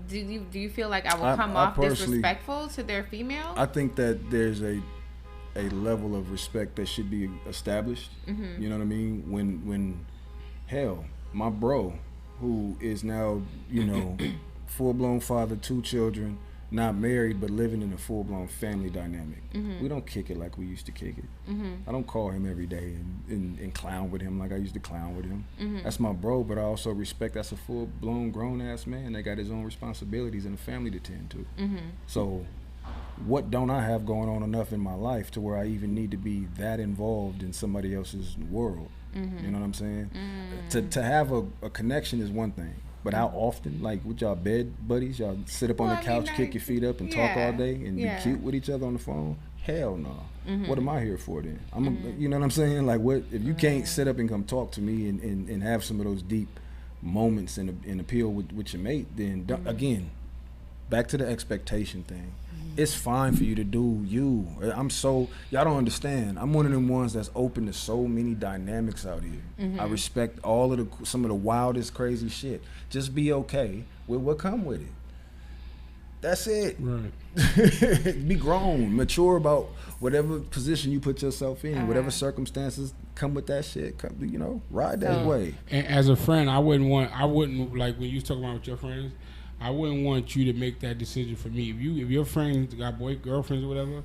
do you feel like I will come off disrespectful to their female? I think that there's a level of respect that should be established. Mm-hmm. You know what I mean? When hell, my bro, who is now, full-blown father, 2 children, not married, but living in a full-blown family dynamic. Mm-hmm. We don't kick it like we used to kick it. Mm-hmm. I don't call him every day and clown with him like I used to clown with him. Mm-hmm. That's my bro, but I also respect that's a full-blown grown-ass man that got his own responsibilities and a family to tend to. Mm-hmm. So what don't I have going on enough in my life to where I even need to be that involved in somebody else's world? Mm-hmm. You know what I'm saying? Mm-hmm. To have a connection is one thing. But how often, like with y'all bed buddies, y'all sit up on the couch, kick your feet up, and talk all day, and be cute with each other on the phone? Hell no. Mm-hmm. What am I here for then? You know what I'm saying? Like, what if you can't sit up and come talk to me and have some of those deep moments and appeal with your mate? Then again, back to the expectation thing. It's fine for you to do you. Y'all don't understand. I'm one of them ones that's open to so many dynamics out here. Mm-hmm. I respect some of the wildest, crazy shit. Just be okay with what come with it. That's it. Right. Be grown, mature about whatever position you put yourself in, whatever circumstances come with that shit. Ride that way. And as a friend, I wouldn't like when you talk about with your friends. I wouldn't want you to make that decision for me. If your friends got girlfriends or whatever,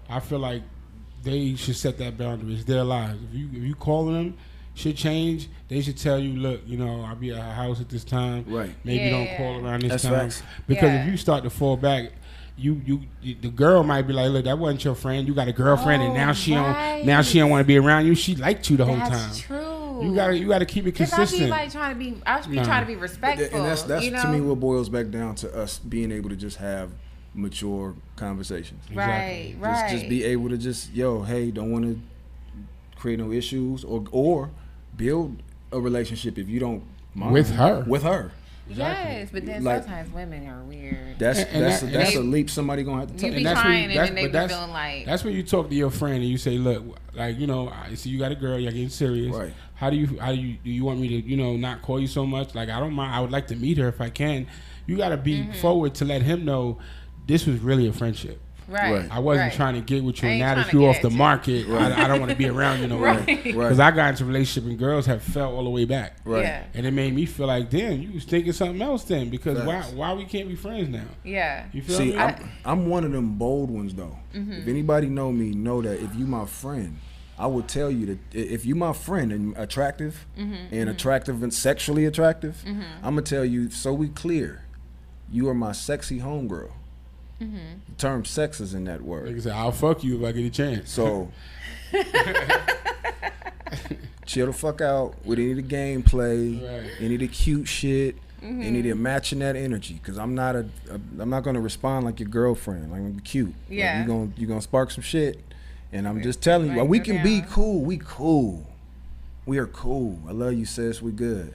I feel like they should set that boundary. It's their lives. If you calling them, shit change, they should tell you, look, I'll be at her house at this time. Right. Maybe don't call around this time. Facts. Because if you start to fall back, the girl might be like, look, that wasn't your friend. You got a girlfriend, and now she don't want to be around you. She liked you the whole time. That's true. You gotta keep it consistent. I should be trying to be respectful. And that's to me what boils back down to us being able to just have mature conversations. Right. Just be able to just, hey, don't want to create no issues or build a relationship if you don't mind. With her. Exactly. Yes, but then sometimes women are weird. That's a leap somebody gonna have to take. You be trying and then they be feeling like. That's when you talk to your friend and you say, look, like I see you got a girl, you're getting serious. Right. How do you want me to not call you so much? Like I don't mind. I would like to meet her if I can. You got to be forward to let him know this was really a friendship. Right. I wasn't trying to get with you. Now that you're off the market, I don't want to be around you no more. Because I got into a relationship and girls have fell all the way back. Right. Yeah. And it made me feel like, damn, you was thinking something else then. Because why we can't be friends now? Yeah. You feel me? I'm one of them bold ones though. Mm-hmm. If anybody know me, know that if you my friend, I would tell you that if you my friend and attractive attractive and sexually attractive, I'm gonna tell you so we clear. You are my sexy homegirl. Mm-hmm. The term sex is in that word. Like I said, I'll fuck you if I get a chance. So chill the fuck out with any of the gameplay, any of the cute shit, any of the matching that energy. Cause I'm not gonna respond like your girlfriend. Like I'm cute. Yeah. Like, you gonna spark some shit, and I'm just telling you, we can be cool. We cool. We are cool. I love you, sis. We good.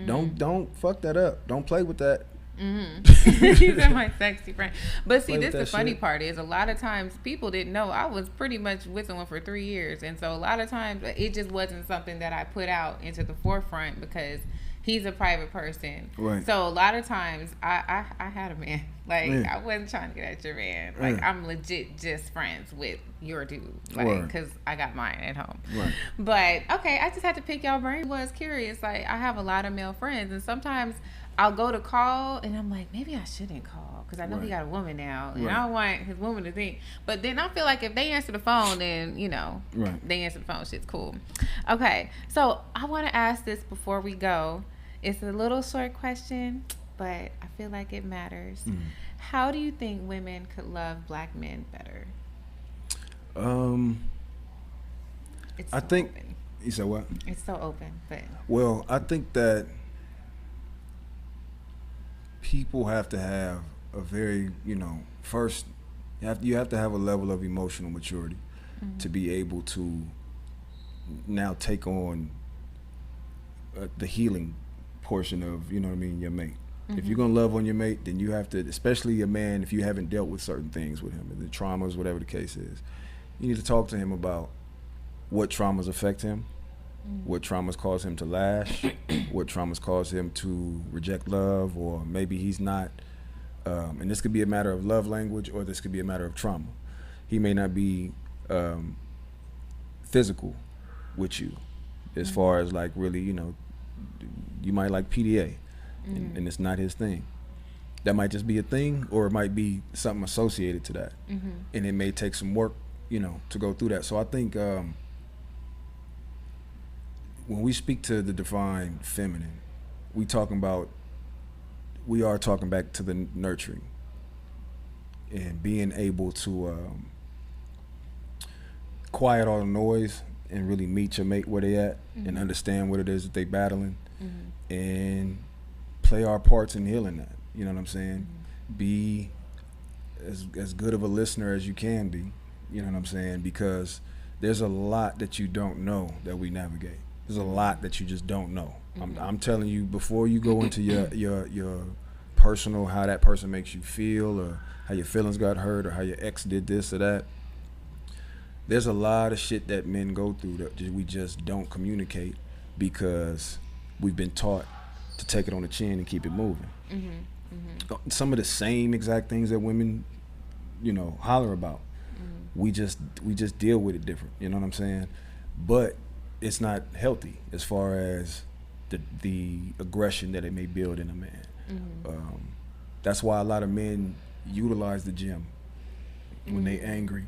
Don't fuck that up. Don't play with that. These are my sexy friend. But see, this the funny part is a lot of times people didn't know I was pretty much with someone for 3 years, and so a lot of times it just wasn't something that I put out into the forefront because he's a private person. Right. So a lot of times I had a man. Like I wasn't trying to get at your man. Like I'm legit just friends with your dude. Like because I got mine at home. Right. But okay, I just had to pick y'all brain. I was curious. Like I have a lot of male friends, and sometimes I'll go to call and I'm like, maybe I shouldn't call because I know he got a woman now and I don't want his woman to think. But then I feel like if they answer the phone, then, you know, they answer the phone. Shit's cool. Okay. So I want to ask this before we go. It's a little short question, but I feel like it matters. How do you think women could love black men better? It's so open. You said what? It's so open, but. Well, I think that people have to have a very, first you have to have a level of emotional maturity to be able to now take on the healing portion of, your mate. If you're gonna love on your mate, then you have to, especially a man, if you haven't dealt with certain things with him, the traumas, whatever the case is, you need to talk to him about what traumas affect him, what traumas cause him to lash, what traumas cause him to reject love, or maybe he's not, and this could be a matter of love language, or this could be a matter of trauma. He may not be physical with you, as far as like really, you might like PDA, and it's not his thing. That might just be a thing, or it might be something associated to that, and it may take some work, to go through that. So I think when we speak to the divine feminine, we are talking back to the nurturing and being able to quiet all the noise and really meet your mate where they at and understand what it is that they battling and play our parts in healing that. You know what I'm saying? Be as good of a listener as you can be. You know what I'm saying? Because there's a lot that you don't know that we navigate. There's a lot that you just don't know. I'm telling you, before you go into your personal, how that person makes you feel, or how your feelings got hurt, or how your ex did this or that, there's a lot of shit that men go through that we just don't communicate because we've been taught to take it on the chin and keep it moving. Some of the same exact things that women, holler about. We just deal with it different. You know what I'm saying? But it's not healthy as far as the aggression that it may build in a man. That's why a lot of men utilize the gym when they angry,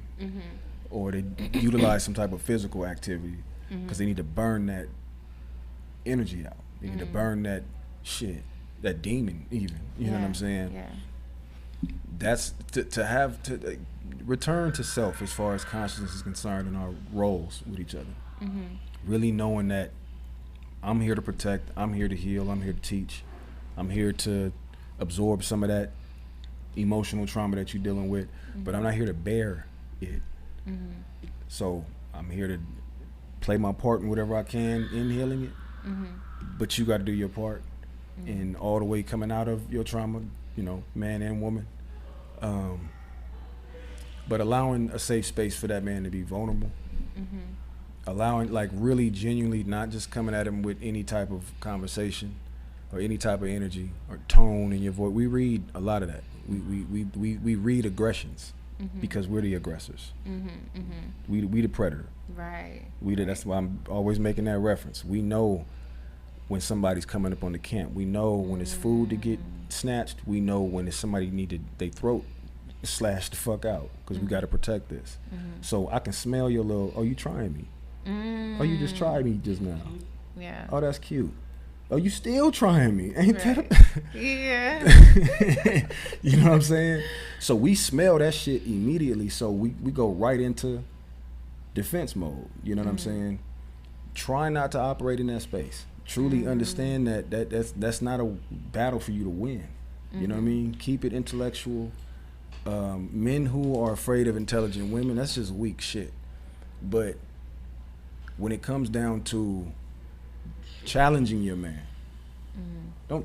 or they utilize some type of physical activity because they need to burn that energy out. They need to burn that shit, that demon even. You know what I'm saying? Yeah. That's to have to return to self as far as consciousness is concerned in our roles with each other. Really knowing that I'm here to protect, I'm here to heal, I'm here to teach, I'm here to absorb some of that emotional trauma that you're dealing with, but I'm not here to bear it. So I'm here to play my part in whatever I can in healing it, but you got to do your part, and all the way coming out of your trauma, man and woman, but allowing a safe space for that man to be vulnerable, allowing, like, really genuinely not just coming at him with any type of conversation or any type of energy or tone in your voice. We read a lot of that. We read aggressions because we're the aggressors. We the predator. Right. That's why I'm always making that reference. We know when somebody's coming up on the camp. We know when it's food to get snatched. We know when it's somebody needed their throat slashed the fuck out because we got to protect this. So I can smell your little, oh, you trying me. Oh, you just tried me just now. Yeah. Oh, that's cute. Oh, you still trying me. Ain't that Yeah. You know what I'm saying? So we smell that shit immediately. So we go right into defense mode. You know what I'm saying? Try not to operate in that space. Truly understand that's not a battle for you to win. You know what I mean? Keep it intellectual. Men who are afraid of intelligent women, that's just weak shit. But when it comes down to challenging your man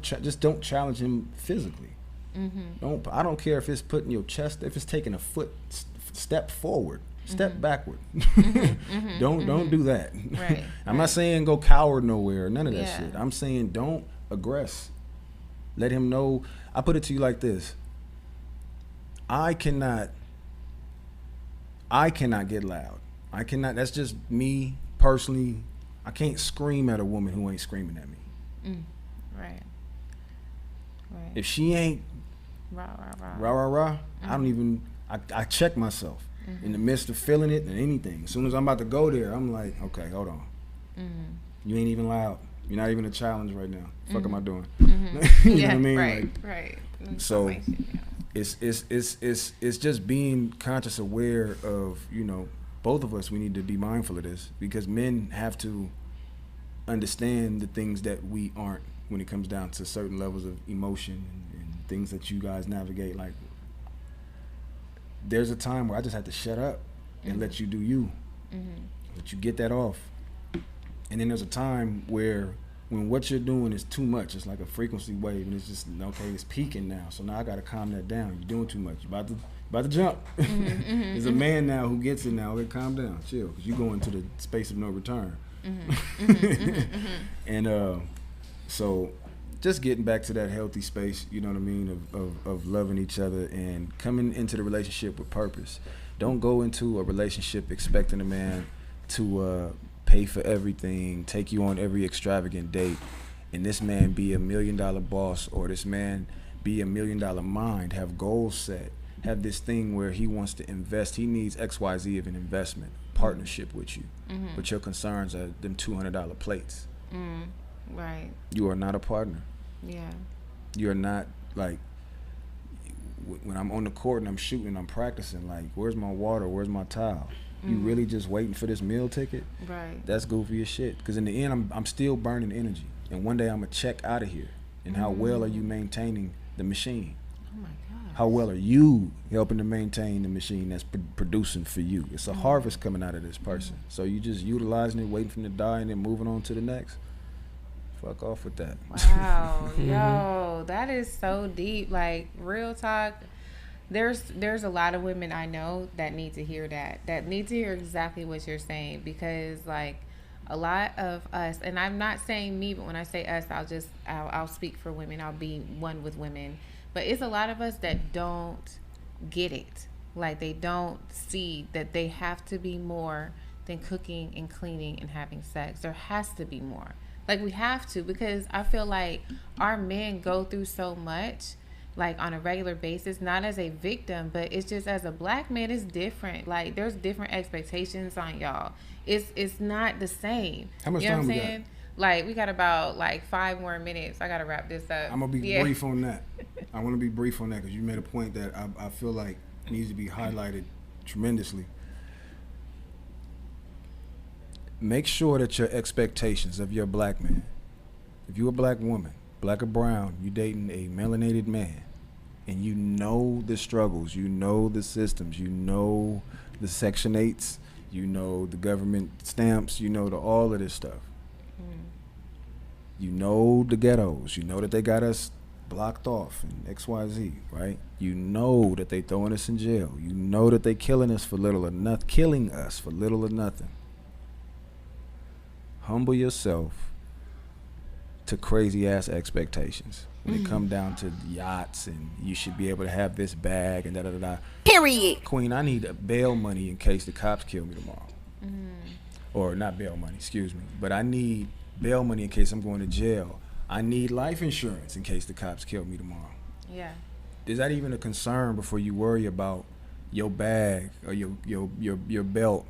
Just don't challenge him physically. I don't care if it's putting your chest, if it's taking a step forward, step backward. Don't do that. Right. I'm not saying go coward nowhere, none of that shit. I'm saying don't aggress. Let him know. I put it to you like this. I cannot get loud. That's just me personally. I can't scream at a woman who ain't screaming at me. Right. If she ain't rah, I don't even, I check myself in the midst of feeling it and anything. As soon as I'm about to go there, I'm like, okay, hold on. You ain't even loud. You're not even a challenge right now. Fuck am I doing? You know what I mean? Right. So it's just being conscious, aware of, both of us, we need to be mindful of this, because men have to understand the things that we aren't when it comes down to certain levels of emotion and things that you guys navigate. Like, there's a time where I just had to shut up and let you do you. Let you get that off. And then there's a time where when what you're doing is too much, it's like a frequency wave, and it's just, okay, it's peaking now. So now I got to calm that down. You're doing too much. You're about to jump. There's a man now who gets it now. Okay, calm down, chill, because you're going to the space of no return. And so just getting back to that healthy space, you know what I mean, of loving each other and coming into the relationship with purpose. Don't go into a relationship expecting a man to pay for everything, take you on every extravagant date, and this man be $1 million boss, or this man be $1 million mind, have goals set, have this thing where he wants to invest. He needs XYZ of an investment, partnership with you. But your concerns are them $200 plates. Right. You are not a partner. Yeah. You're not, like, when I'm on the court and I'm shooting, I'm practicing, like, where's my water, where's my towel? You really just waiting for this meal ticket? Right. That's goofy as shit. Because in the end, I'm still burning energy. And one day I'm going to check out of here. And how well are you maintaining the machine? Oh, my God. How well are you helping to maintain the machine that's producing for you? It's a harvest coming out of this person. So you just utilizing it, waiting for them to die, and then moving on to the next. Fuck off with that. Wow. Yo, that is so deep. Like, real talk. There's a lot of women I know that need to hear that need to hear exactly what you're saying, because, like, a lot of us, and I'm not saying me, but when I say us, I'll speak for women. I'll be one with women. But it's a lot of us that don't get it. Like, they don't see that they have to be more than cooking and cleaning and having sex. There has to be more. Like, we have to, because I feel like our men go through so much, like, on a regular basis, not as a victim, but it's just as a black man, it's different. Like, there's different expectations on y'all. It's not the same. How much time we got? Like, we got about, like, 5 more minutes. I got to wrap this up. I'm going to be brief on that. I want to be brief on that, because you made a point that I feel like needs to be highlighted tremendously. Make sure that your expectations of your black man, if you're a black woman, black or brown, you dating a melanated man, and you know the struggles, you know the systems, you know the Section 8s, you know the government stamps, you know all of this stuff. You know the ghettos, you know that they got us blocked off and XYZ, right? You know that they throwing us in jail. You know that they killing us for little or nothing. Humble yourself to crazy ass expectations when it come down to yachts and you should be able to have this bag and da-da-da-da. Period. Queen, I need bail money in case the cops kill me tomorrow. Or not bail money, excuse me, but I need bail money in case I'm going to jail. I need life insurance in case the cops kill me tomorrow. Yeah. Is that even a concern before you worry about your bag or your belt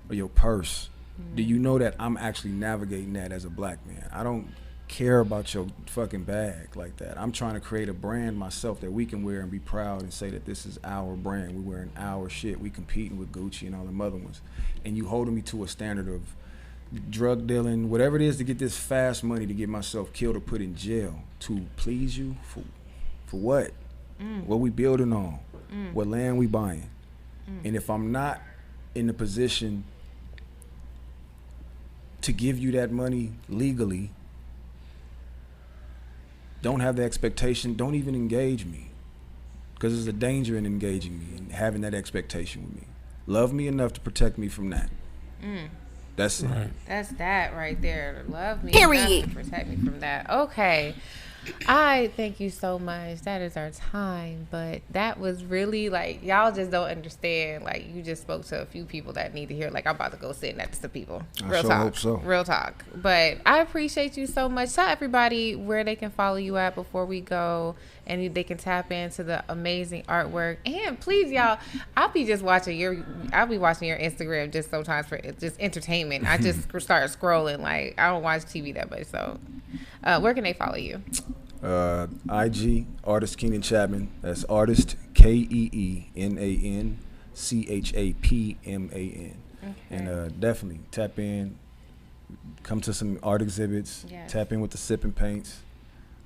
or your purse? Do you know that I'm actually navigating that as a black man? I don't care about your fucking bag like that. I'm trying to create a brand myself that we can wear and be proud and say that this is our brand. We're wearing our shit. We competing with Gucci and all them other ones. And you holding me to a standard of drug dealing, whatever it is, to get this fast money to get myself killed or put in jail to please you for what? What we building on? What land we buying? And if I'm not in the position to give you that money legally, don't have the expectation, don't even engage me. Because there's a danger in engaging me and having that expectation with me. Love me enough to protect me from that. That's it. Right. That's that right there. Love me Period. enough to protect me from that. Okay. I thank you so much. That is our time. But that was really like, y'all just don't understand. Like, you just spoke to a few people that need to hear. Like, I'm about to go sit next to people. Real talk. Hope so. Real talk. But I appreciate you so much. Tell everybody where they can follow you at before we go. And they can tap into the amazing artwork. And please, y'all, I'll be watching your Instagram just sometimes for just entertainment. I just start scrolling. Like, I don't watch TV that much. So where can they follow you? IG, artist Keenan Chapman. That's artist KEENANCHAPMAN. Okay. And definitely tap in, come to some art exhibits, Yes. tap in with the Sip and Paints.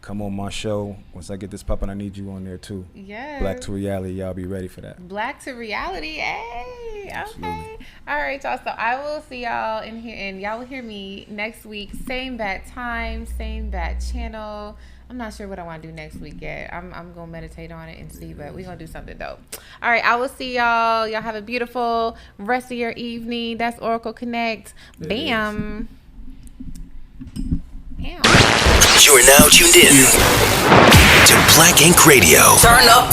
Come on my show. Once I get this poppin', I need you on there too. Yes. Black to Reality, y'all be ready for that. Black to Reality. Hey. Absolutely. Okay. All right, y'all. So I will see y'all in here, and y'all will hear me next week. Same bat time, same bat channel. I'm not sure what I want to do next week yet. I'm going to meditate on it and see, but we're going to do something dope. All right. I will see y'all. Y'all have a beautiful rest of your evening. That's Oracle Connect. Bam. Bam. You are now tuned in to Black Ink Radio. Turn up.